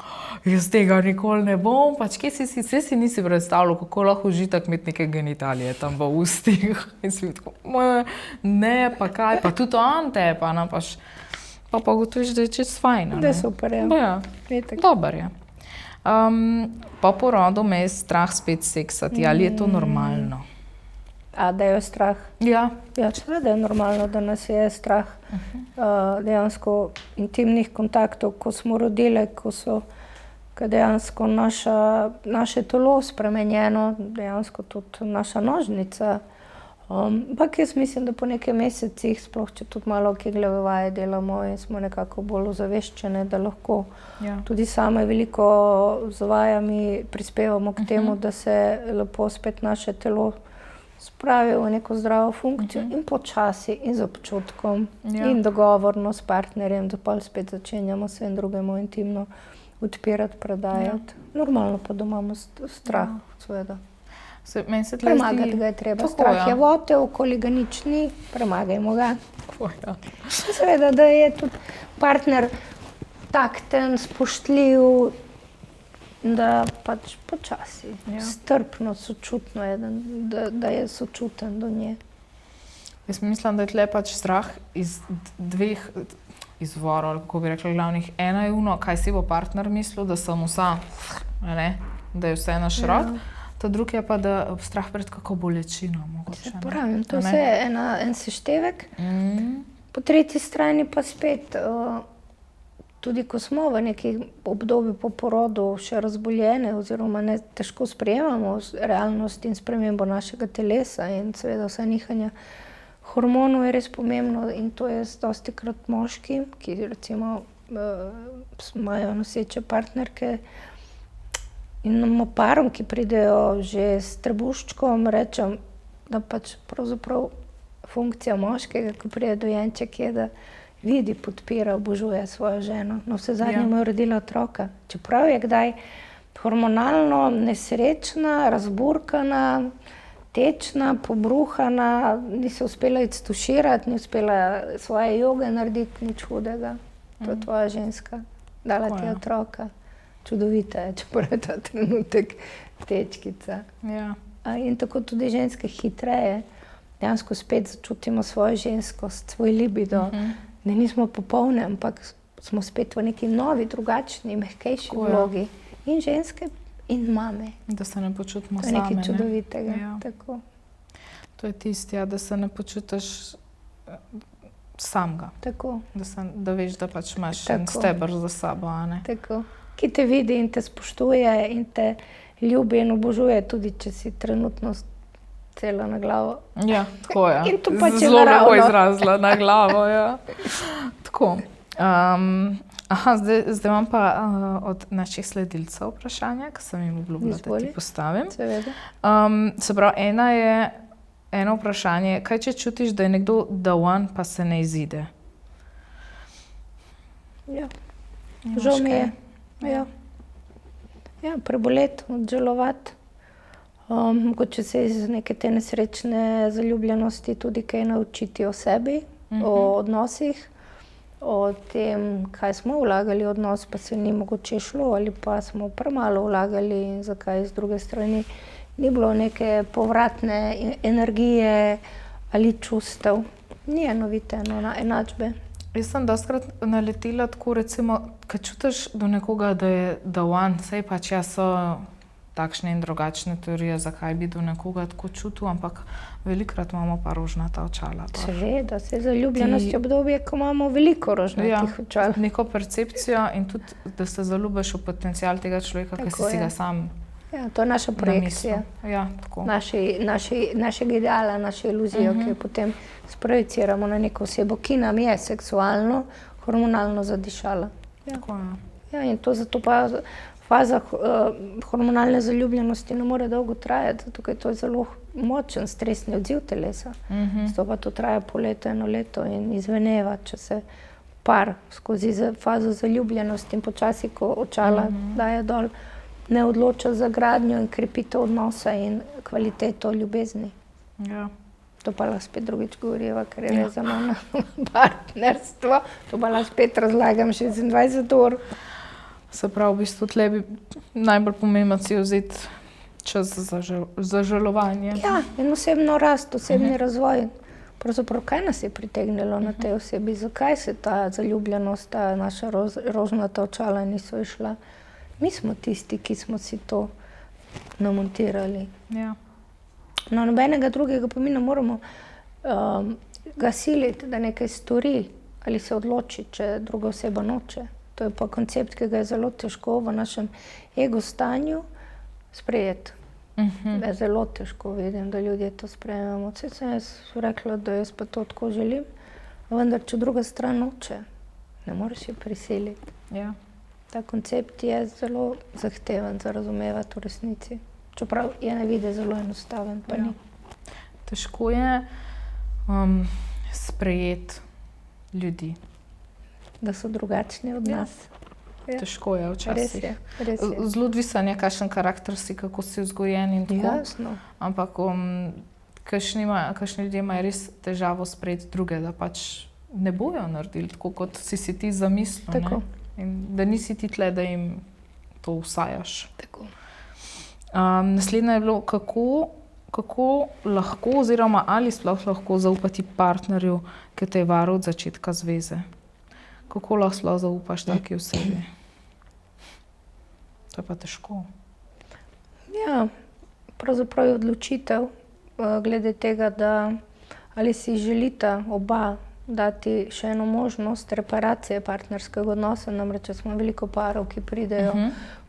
jaz tega nikoli ne bom, pač kje si nisi predstavljal, kako lahko užitek imeti neke genitalije tam v ustih. In si tako, ne, pa kaj, pa tudi on te, pa napaš. Pa gotoviš, da je čisto fajn. Da je super, ja. Ja, dober je. Po porodu me je strah spet seksati, ali je to normalno? A da je strah? Ja. Ja, seveda je normalno, da nas je strah dejansko intimnih kontaktov, ko smo rodile, ko dejansko naše telo spremenjeno, dejansko tudi naša nožnica. Ampak jaz mislim, da po nekaj mesecih, sploh če tudi malo kegleve vaje delamo in smo nekako bolj ozaveščene, da lahko tudi same veliko z vajami prispevamo k temu, da se lepo spet naše telo spravi v neko zdravo funkcijo in počasi in z občutkom in dogovorno s partnerjem, da pa spet začenjamo se in drugemu intimno odpirati, predajati. Normalno pa da imamo strah, seveda. Premagati ga je treba. Strah je vote, okoli ga nič ni, premagajmo ga. Seveda, da je tudi partner takten, spoštljiv, da pač počasi, strpno, sočutno je, da je sočuten do nje. Jaz mislim, da je tle pač strah iz dveh izvorov, kako bi rekla, glavnih. Ena je kaj si bo partner mislil, da sem vsa, da je vse na širok. Ta drugi je pa, da strah pred kako bolečino mogoče. Pravim, to vse je en seštevek. Po tretji strani pa spet, tudi ko smo v nekih obdobju po porodu še razboljene oziroma težko sprejemamo realnost in spremembo našega telesa in seveda vsa nihanja hormonov je res pomembno in to je dostikrat moški, ki recimo imajo noseče partnerke, in parom, ki pridejo že s trebuščkom, rečem, da pač pravzaprav funkcija moškega, ko pride dojenček, je, da vidi, podpira, obožuje svojo ženo. No, vse zadnje mu je rodila otroka. Čeprav je kdaj hormonalno nesrečna, razburkana, tečna, pobruhana, ni se uspela iztuširati, ni uspela svoje joge narediti, nič hudega. To je tvoja ženska, dala ti otroka. Čudovita je, čeprav je ta trenutek tečkica. Ja. In tako tudi ženske hitreje dejansko spet začutimo svojo ženskost, svoj libido. Ne nismo popolne, ampak smo spet v neki novi, drugačni, mehkejši vlogi. In ženske in mame. Da se ne počutimo same. To je nekaj čudovitega. Ja. Tako. To je tisti, da se ne počutiš samega. Tako. Da veš, da pač imaš en steber za sabo. Tako. Ki te vidi in te spoštuje in te ljubi in obožuje, tudi če si trenutno cela na glavo. Ja, tako je. In to pač je zelo naravno. Zelo lepo izrazila na glavo, ja. Tako. Zdaj imam pa od naših sledilcev vprašanja, ki sem jim obljubila, da ti postavim. Seveda. Se pravi, eno vprašanje, kaj če čutiš, da je nekdo the one, pa se ne izide? Ja, žal mi je. Ja, preboleti, odžalovati. Mogoče se iz neke te nesrečne zaljubljenosti tudi kaj naučiti o sebi, o odnosih, o tem, kaj smo vlagali v odnos, pa se ni mogoče šlo, ali pa smo premalo vlagali in zakaj z druge strani ni bilo neke povratne energije ali čustev. Ni enovite enačbe. Jaz sem dostkrat naletela tako, recimo, kad čutiš do nekoga, da je the one, saj pač so takšne in drugačne teorije, zakaj bi do nekoga tako čutil, ampak velikokrat imamo pa rožnata očala. Seveda, se zaljubljenost je obdobje, ko imamo veliko rožnatih očal. Neko percepcijo in tudi, da se zaljubiš v potencial tega človeka, ki si ga sam Ja, to je naša projekcija. Ja, tako. Našega ideala, naše iluzijo, ki jo potem sprojeciramo na neko osebo, ki nam je seksualno, hormonalno zadišala. Ja, in to zato pa faza hormonalne zaljubljenosti ne more dolgo trajati, zato je to zelo močen stresni odziv telesa. Zato pa to traja pol leta, 1 leto in izveneva, če se par skozi fazo zaljubljenosti in počasi, ko očala daje dol, ne odloča za gradnjo in krepitev odnosa in kvaliteto ljubezni. Ja. To pa lahko spet drugič govoriva, ker je vezano na partnerstvo. To pa lahko spet razlagam 26 ur. Se pravi, v bistvu tle bi najbolj pomembno si vzeti čas za žalovanje. Ja, in osebno rast, osebni razvoj. Pravzaprav, kaj nas je pritegnilo na tej osebi? Zakaj se ta zaljubljenost, ta naša rožnata očala niso išla? Mi smo tisti, ki smo si to namontirali. Ja. No, nobenega drugega pa mi ne moramo ga siliti, da nekaj stori ali se odloči, če druga oseba noče. To je pa koncept, ki ga je zelo težko v našem ego stanju sprejeti. Je zelo težko vidim, da ljudje to sprejemamo. Vse sem jaz rekla, da jaz pa to tako želim, vendar če druga stran noče, ne moreš je prisiliti. Ja. Ta koncept je zelo zahteven za razumevati v resnici. Čeprav je na vide zelo enostaven, pa ni. Težko je sprejeti ljudi. Da so drugačni od nas. Ja. Težko je včasih. Res je. Zelo odvisen je, kakšen karakter si, kako si vzgojen in tako. Jasno. Ampak kakšni ljudje imajo res težavo sprejeti druge, da pač ne bojo naredili tako, kot si ti zamislil. Tako. In da nisi ti tle, da jim to vsajaš. Tako. Naslednje je bilo, kako lahko oziroma ali sploh lahko zaupati partnerju, ki te je varal od začetka zveze. Kako lahko zaupaš taki osebi? To je pa težko. Ja, pravzaprav je odločitev glede tega, da ali si želita oba dati še eno možnost reparacije partnerskega odnosa. Namreč smo veliko parov, ki pridejo,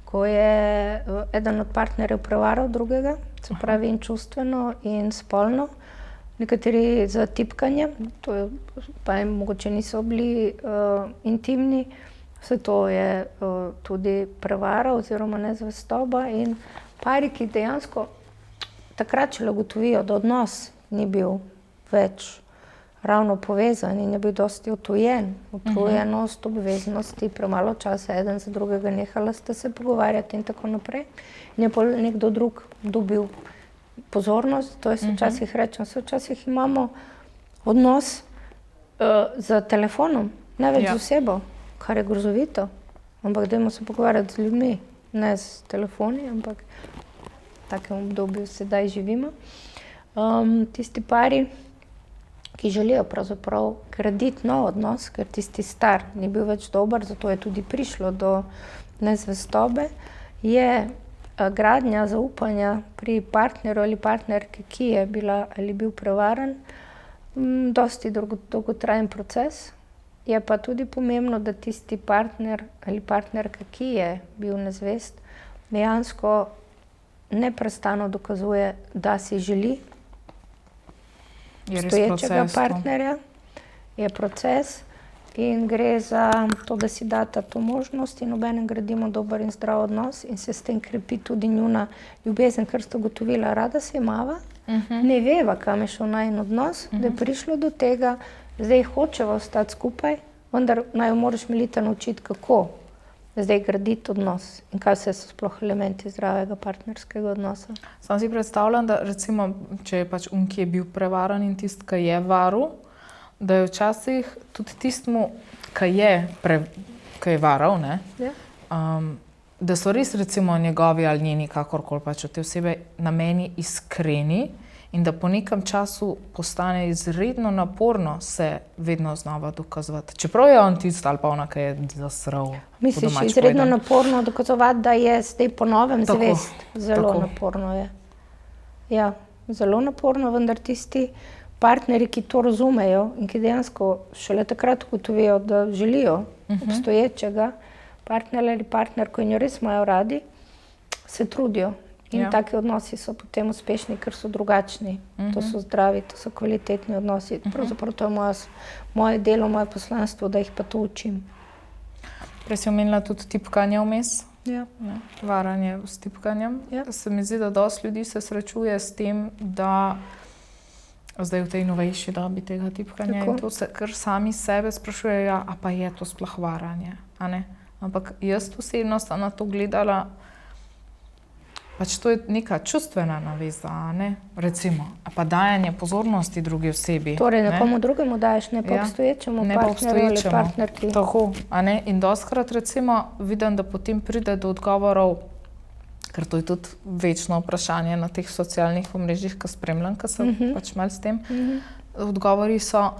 ko je eden od partnerjev prevaral drugega, se pravi in čustveno in spolno. Nekateri za tipkanje, to je, pa mogoče niso bili intimni, vse to je tudi prevara oziroma nezvestoba in pari, ki dejansko takrat šele ugotovijo, da odnos ni bil več ravno povezan in je bil dosti utrujenost, obveznosti, premalo časa eden za drugega, nehala sta se pogovarjati in tako naprej. In je pol nekdo drug dobil pozornost, to je včasih rečem, včasih imamo odnos z telefonom, ne več z osebo, kar je grozovito, ampak dajmo se pogovarjati z ljudmi, ne s telefoni, ampak v takem obdobju sedaj živimo. Tisti pari, ki želijo pravzaprav graditi nov odnos, ker tisti star ni bil več dober, zato je tudi prišlo do nezvestobe, je gradnja zaupanja pri partnerju ali partnerki, ki je bila ali bil prevaran, dosti dolgotrajen proces. Je pa tudi pomembno, da tisti partner ali partnerka, ki je bil nezvest, dejansko neprestano dokazuje, da si želi obstoječega partnerja. Je proces in gre za to, da si data to možnost in obenem gradimo dober in zdrav odnos in se s tem krepi tudi njuna ljubezen, ker sta ugotovila, rada se imava, ne veva, kam je šel najin odnos, da je prišlo do tega, zdaj hočeva ostati skupaj, vendar naj jo moraš Melita naučiti, kako zdaj graditi odnos in kaj vse so sploh elementi zdravega partnerskega odnosa. Sam si predstavljam, da recimo, če je pač ki je bil prevaran in tisti, ki je varal, da je včasih tudi tistmu, ki je varal, ne, da so res recimo njegovi ali njeni, kakorkoli pač od te osebe, nameni iskreni in da po nekem času postane izredno naporno se vedno znova dokazovati. Čeprav je on tisti ali pa ona, ki je zasral. Misliš, izredno naporno dokazovati, da je zdaj po novem zvest? Zelo naporno je. Ja, zelo naporno, vendar tisti partnerji, ki to razumejo in ki dejansko šele takrat ugotovijo, da želijo obstoječega partnerja ali partnerko in jo res imajo radi, se trudijo. In taki odnosi so potem uspešni, ker so drugačni. To so zdravi, to so kvalitetni odnosi. Pravzaprav to je moje delo, moje poslanstvo, da jih pa to učim. Prej si omenila tudi tipkanje vmes. Ja. Varanje s tipkanjem. Ja. Se mi zdi, da dosti ljudi se srečuje s tem, da zdaj v tej novejši dobi tega tipkanja in to se kar sami sebe sprašujejo, a pa je to sploh varanje, a ne? Ampak jaz osebno sem na to gledala, pač to je neka čustvena naveza, a ne? Recimo, a pa dajanje pozornosti drugi osebi. Torej, nekomu drugemu daješ, ne pa obstoječemu partnerju ali partnerki. Tako, a ne? In doskrat recimo vidim, da potem pride do odgovorov, ker to je tudi večno vprašanje na teh socialnih omrežjih, ki spremljam, ki sem pač malo s tem. Odgovori so,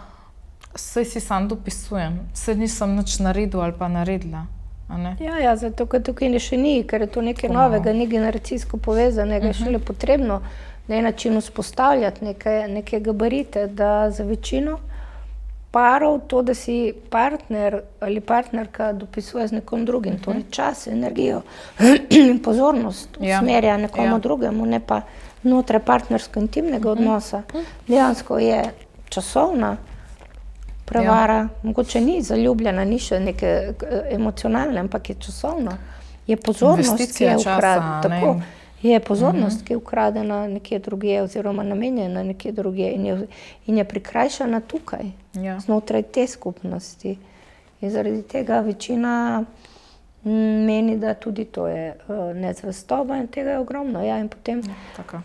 saj si sam dopisujem, saj nisem nič naredil ali pa naredila. Ja, zato ker tukaj še ni, ker je to nekaj novega, ni generacijsko povezanega, šele potrebno na en način vzpostavljati neke gabarite, da za večino parov to, da si partner ali partnerka dopisuje z nekom drugim, torej čas, energijo in pozornost usmerja nekomu drugemu, ne pa znotraj partnersko-intimnega odnosa. Dejansko je časovna prevara, mogoče ni zaljubljena, ni še neke emocionalne, ampak je časovna. Je pozornost, ki je ukradena. Tako. Je pozornost, ki je ukradena nekje drugje oziroma namenjena nekje drugje in je prikrajšana tukaj, znotraj te skupnosti. In zaradi tega večina meni, da tudi to je nezvestoba in tega je ogromno. Ja, in potem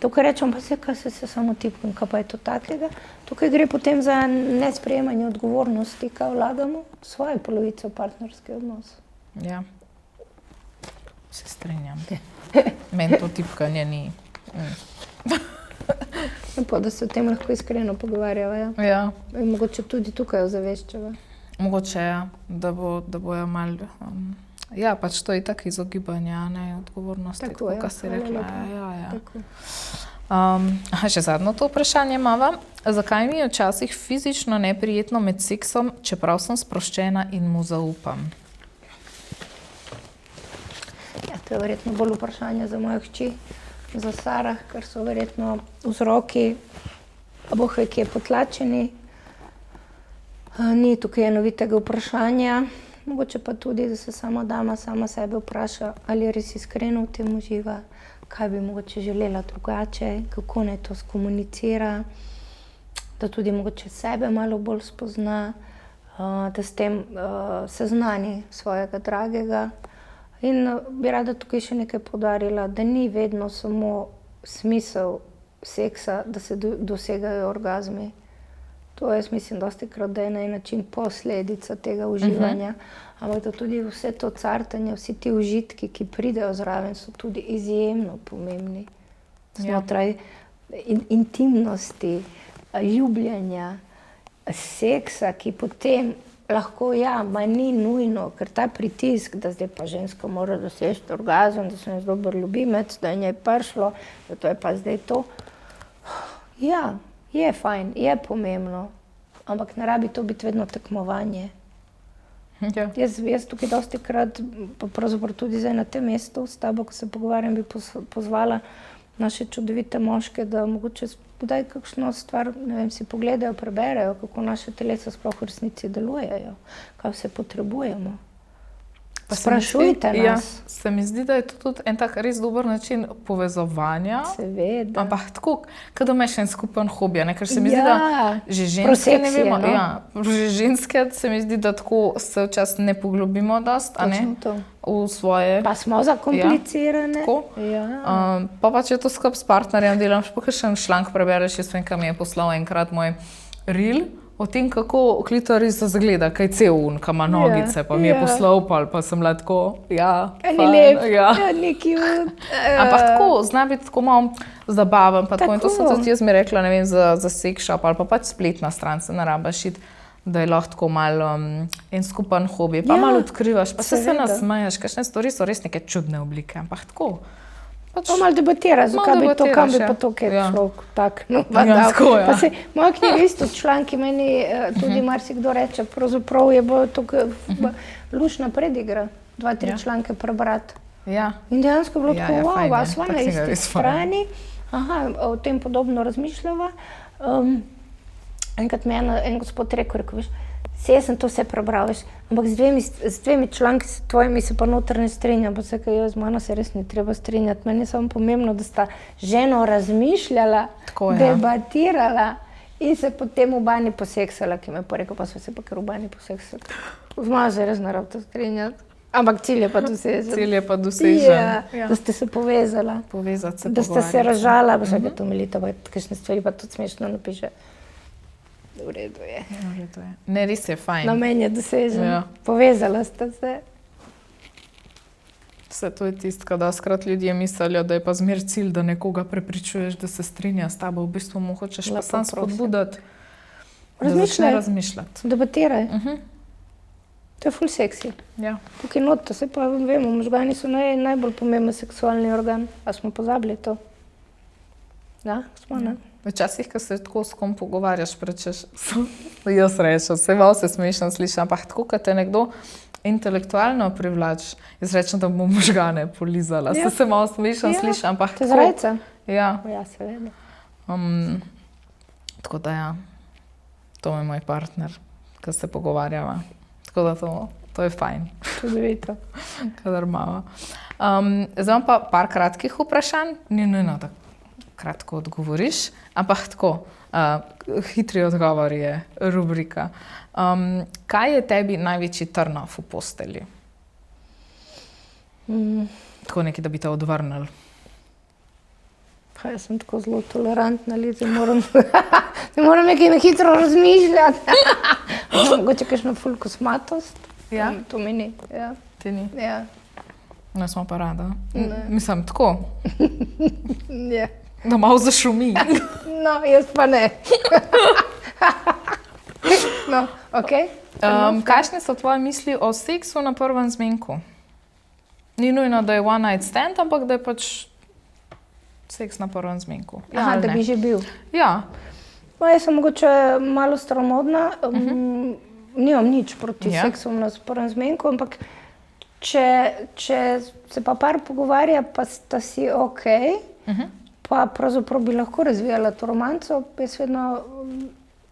tukaj rečem, pa se samo tipkam, kaj pa je to takega. Tukaj gre potem za nesprejemanje odgovornosti, kaj vlagamo v svoje polovice v partnerski odnos. Ja, se strinjam. Meni to tipkanje ni. Pa da se o tem lahko iskreno pogovarjava, ja. In mogoče tudi tukaj ozaveščava. Mogoče, ja, da bojo malo... Ja, pač to je tak izogibanja, ne, odgovornosti, tako kaj si rekla. Še zadnjo to vprašanje imava. Zakaj mi je včasih fizično neprijetno med seksom, čeprav sem sproščena in mu zaupam? Ja, to je verjetno bolj vprašanje za mojo hči, za Sarah, ker so verjetno vzroki oboje, ki je potlačeni. Ni tukaj enovitega vprašanja. Mogoče pa tudi, da se sama dama sama sebe vpraša, ali res iskreno v tem uživa, kaj bi mogoče želela drugače, kako naj to skomunicira, da tudi mogoče sebe malo bolj spozna, da s tem seznani svojega dragega. In bi rada tukaj še nekaj poudarila, da ni vedno samo smisel seksa, da se dosegajo orgazmi. To jaz mislim dostikrat, da je na en način posledica tega uživanja, ampak da tudi vse to cartanje, vsi ti užitki, ki pridejo zraven, so tudi izjemno pomembni. Znotraj intimnosti, ljubljenja, seksa, ki potem lahko, ma ni nujno, ker ta pritisk, da zdaj pa ženska mora doseči orgazem, da sem jaz dober ljubimec, da je njej prišlo, da to je pa zdaj to. Ja, je fajn, je pomembno, ampak ne rabi to biti vedno tekmovanje. Jaz tukaj dostikrat, pa pravzaprav tudi zdaj na tem mestu s tabo, ko se pogovarjam, bi pozvala naše čudovite moške, da mogoče kdaj kakšno stvar, ne vem, si pogledajo, preberejo, kako naše telesa sploh v resnici delujejo, kaj vse potrebujemo. Sprašujte nas. Ja, se mi zdi, da je to tudi en tak res dober način povezovanja. Seveda. Ampak tako, kad imaš en skupen hobija, ker se mi zdi, da že ženske, ne vemo, že ženske se mi zdi, da tako se včasih ne poglobimo dost, a ne? V svoje... Pa smo zakomplicirane. Pa če to skupaj s partnerjem delam, pa kakšen članek prebereš, jaz vem, kaj mi je poslal enkrat moj reel, o tem, kako klitoris zgleda, kaj cel un, kaj ima nogice, pa mi je poslal, pa sem bila tako, ni lep, ni cute. Ampak tako, zna biti tako malo zabaven, pa tako, in to sem tudi jaz mi rekla, ne vem, za sex shop, ali pa pač spletna stran, se ne rabaš iti, da je lahko tako malo en skupen hobi, pa malo odkrivaš, pa se nasmejaš, kakšne stvari so res neke čudne oblike, ampak tako. Pa malo debatira, zakaj bi to, kam bi pa to kaj človek taknil. Pa se, moja knjiga isto članki meni tudi marsikdo reče, pravzaprav je bilo to lušna predigra, 2-3 članke prebrati. In dejansko je bilo tako, wow, sva na isti strani, o tem podobno razmišljava. Enkrat me je en gospod rekel, veš, jaz sem to vse prebral, veš, ampak z dvemi članki tvojimi se pa noter ne strinjam, pa se kaj z mano se res ne treba strinjati. Meni je samo pomembno, da sta ženo razmišljala, debatirala In se potem v banji poseksala, ki me je pa rekel, pa so se pa kar v banji poseksala. Z mano se res naravno to strinjati. Ampak cilj je pa dosežen. Cilj je pa dosežen. Ja. Da ste se povezala. Povezati se, da ste se razžala, pa vsake to milita, pa kakšne stvari pa tudi smešno napiše. V redu je. Ne, res je fajn. Namen je dosežen. Ja. Povezala ste se. Vse to je tisto, kada skrat ljudje mislijo, da je pa zmer cilj, da nekoga prepričuješ, da se strinja s tabo. V bistvu mu hočeš pa sam spodbudati, da začne razmišljati. Debatiraj. To je ful seksi. Ja. Tukaj noto, se pa vemo, možgani so najbolj pomemben seksualni organ. A smo pozabili to? Ja, smo, ne? Včasih, ko se tako s kom pogovarjaš, prečeš, jaz rečem, se malo se smešno slišim, ampak tako, ko te nekdo intelektualno privlači, jaz rečem, da bom možgane polizala. Ja. Se malo smešno slišim, ampak tako. Te zrajca? Ja. Ja, seveda. Tako da ja, to je moj partner, ko se pogovarjava. Tako da to je fajn. Čudovito. Kadar malo. Zdaj imam pa par kratkih vprašanj, ni nujno, da kratko odgovoriš, ampak tako, hitri odgovor je rubrika. Kaj je tebi največji trnov v postelji? Tako nekaj, da bi te odvrnili. Pa jaz sem tako zelo tolerantna, ne moram nekaj na hitro razmišljati. Mogoče kakšna ful kosmatost. Ja? To mi ni. Ja. Ti ni? Ja. Ne, smo pa rada. Mislim, tako. Ja. Da malo zašumi. No, jaz pa ne. No, okej. Kakšne so tvoje misli o seksu na prvem zmenku? Ni nujno, da je one night stand, ampak da je pač seks na prvem zmenku. Aha, da bi že bil. Ja. No, jaz sem mogoče malo staromodna. Nimam nič proti seksu na prvem zmenku, ampak če se pa par pogovarja, pa sta si okej, pa pravzaprav bi lahko razvijala to romanco, jaz vedno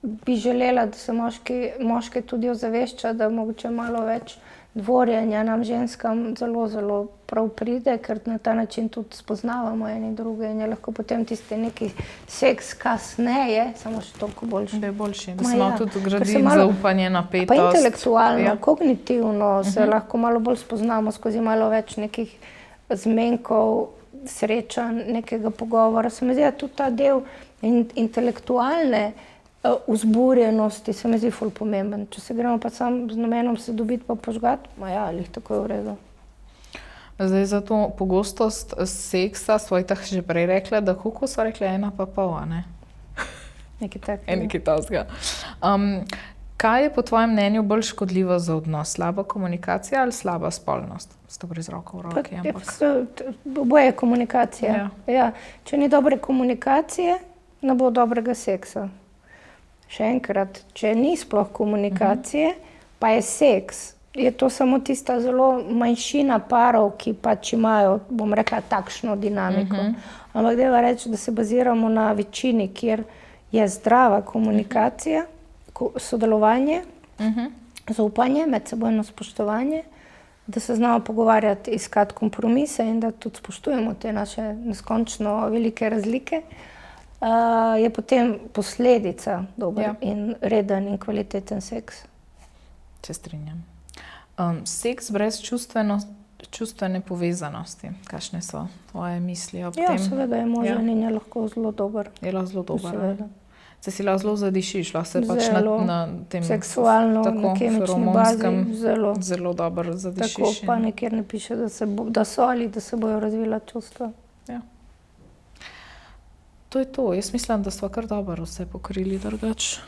bi želela, da se moški tudi ozavešča, da mogoče malo več dvorjenja nam ženskam zelo, zelo prav pride, ker na ta način tudi spoznavamo eni druge in je lahko potem tisti neki seks kasneje, samo še toliko boljši. Da je boljši, da se malo tudi gradi zaupanje, napetost. Pa intelektualno, kognitivno se lahko malo bolj spoznamo skozi malo več nekih zmenkov, srečanj, nekega pogovora. Se mi zdi, da tudi ta del intelektualne vzburjenosti se mi zdi ful pomemben. Če se gremo pa sam z namenom se dobiti pa požgati, ja, lih tako je v redu. Zdaj za to pogostost seksa, svojtah že prej rekla, da koliko so rekli 1,5, ne? Nekaj takega. Nekaj takega. Kaj je po tvojem mnenju bolj škodljivo za odnos? Slaba komunikacija ali slaba spolnost? Sto gre z roko v roki, ampak... Oboje je komunikacija. Ja. Če ni dobre komunikacije, ne bo dobrega seksa. Še enkrat, če ni sploh komunikacije, pa je seks, je to samo tista zelo manjšina parov, ki pač imajo, bom rekla, takšno dinamiko. Ampak deva reči, da se baziramo na večini, kjer je zdrava komunikacija, sodelovanje, zaupanje, medsebojno spoštovanje, da se znamo pogovarjati, iskati kompromise in da tudi spoštujemo te naše neskončno velike razlike. Je potem posledica dober in reden in kvaliteten seks. Se strinjam. Seks brez čustvene povezanosti. Kakšne so tvoje misli ob tem? Ja, seveda je možen in je lahko zelo dober. Je lahko zelo dober. Se si lahko zelo zadišiš, lahko se pač na tem seksualno, na kemični bazi zelo dobro zadišiš. Tako pa nekjer ne piše, da so ali da se bojo razvila čustva. Ja. To je to. Jaz mislim, da smo kar dobro vse pokrili drugače.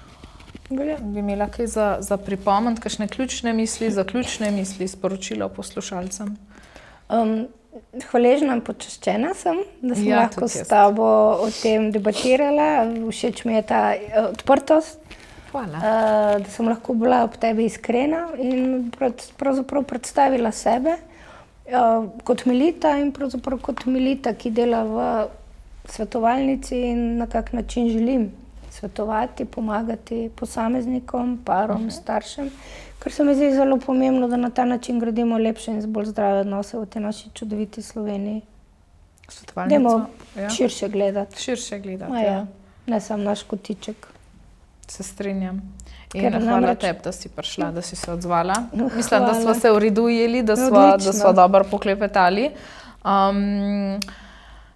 Bi imela kaj za pripomniti, kakšne ključne misli, zaključne misli, sporočila poslušalcem? Hvaležna in počaščena sem, da sem lahko s tabo o tem debatirala. Všeč mi je ta odprtost. Hvala. Da sem lahko bila ob tebi iskrena in pravzaprav predstavila sebe kot Melita in pravzaprav kot Melita, ki dela v svetovalnici in na kak način želim svetovati, pomagati posameznikom, parom, staršem, ker se mi zdi zelo pomembno, da na ta način gradimo lepše in bolj zdrave odnose v tej naši čudoviti Sloveniji. Svetovalnico? Dajmo širše gledati. Širše gledati, ja. Ne samo naš kotiček. Se strinjam. In hvala tebi, da si prišla, da si se odzvala. Mislim, da smo se v redu ujeli, da smo dobro poklepetali.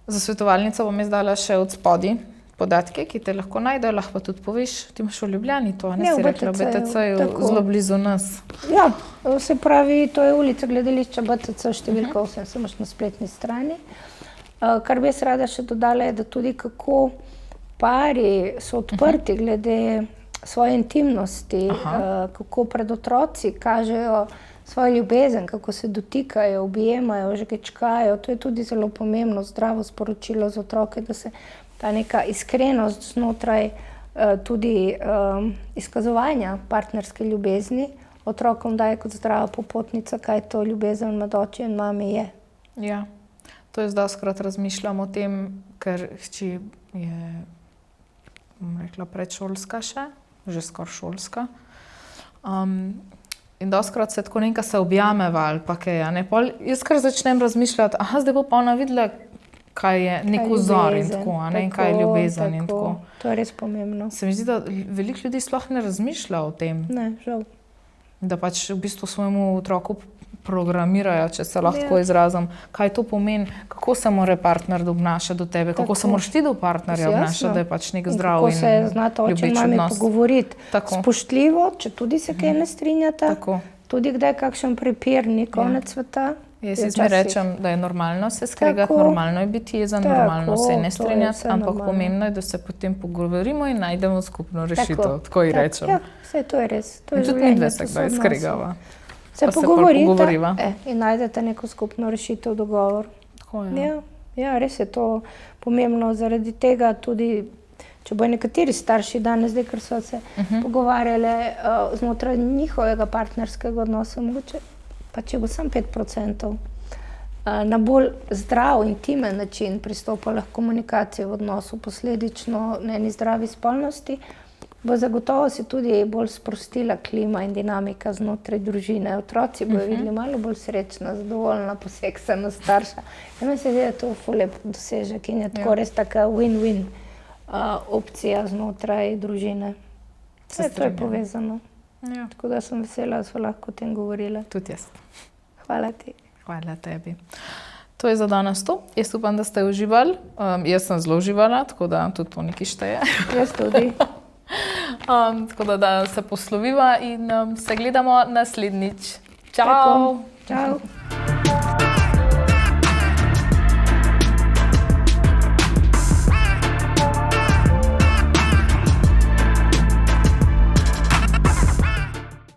Za svetovalnico bom izdala še od spodaj podatke, ki te lahko najdejo, lahko pa tudi poveš, ti imaš v Ljubljani to, ne si rekla, BTC je zelo blizu nas. Ja, se pravi, to je ulica Gledališča BTC, številka 8, se imaš na spletni strani. Kar bi jaz rada še dodala je, da tudi kako pari so odprti glede svoje intimnosti, kako pred otroci kažejo svojo ljubezen, kako se dotikajo, objemajo, žgečkajo. To je tudi zelo pomembno, zdravo sporočilo za otroke, da se ta neka iskrenost znotraj tudi izkazovanja partnerske ljubezni otrokom daje kot zdrava popotnica, kaj to ljubezen med oči in mami je. Ja, to jaz dostikrat razmišljam o tem, ker hči je, bom rekla, predšolska še, že skoraj šolska. In dostikrat se tako nekaj se objameva ali pa kaj, ne. Pol jaz kar začnem razmišljati, zdaj bo pa ona videla, kaj je nek vzor in tako, ne, in kaj je ljubezen in tako. To je res pomembno. Se mi zdi, da veliko ljudi sploh ne razmišlja o tem. Ne, žal. Da pač v bistvu svojemu otroku programirajo, če se lahko izrazim, kaj to pomeni, kako se mora partner obnašati do tebe, kako se moraš ti do partnerja obnašati, da je pač nek zdrav in ljubeč odnos. Kako se znata oče in mami pogovoriti. Spoštljivo, če tudi se kaj ne strinjata, tudi kdaj kakšen prepir, ni konec sveta. Jaz izme rečem, da je normalno se skregati, normalno je biti jezen, normalno se ne strinjati, ampak pomembno je, da se potem pogovorimo in najdemo skupno rešitev, tako ji rečem. Ja, vse to je res. In tudi midve se kdaj skregava. Se pogovorite in najdete neko skupno rešitev, dogovor. Tako je. Ja, res je to pomembno, zaradi tega tudi, če bojo nekateri starši danes, zdaj, ker so se pogovarjali znotraj njihovega partnerskega odnosa, mogoče pa če bo samo 5%, na bolj zdrav, intimen način pristopala k komunikaciji v odnosu, posledično na eni zdravi spolnosti, bo zagotovo se tudi bolj sprostila klima in dinamika znotraj družine. Otroci bojo videli malo bolj srečna, zadovoljna, poseksana starša. Ja, meni se zdi, da to ful lep dosežek in je tako res taka win-win opcija znotraj družine. Vse to je povezano. Tako da sem vesela, da smo lahko o tem govorila. Tudi jaz. Hvala ti. Hvala tebi. To je za danes to. Jaz upam, da ste uživali. Jaz sem zelo uživala, tako da tudi to nekaj šteje. Jaz tudi. Tako da se posloviva in se gledamo naslednjič. Čau! Čau!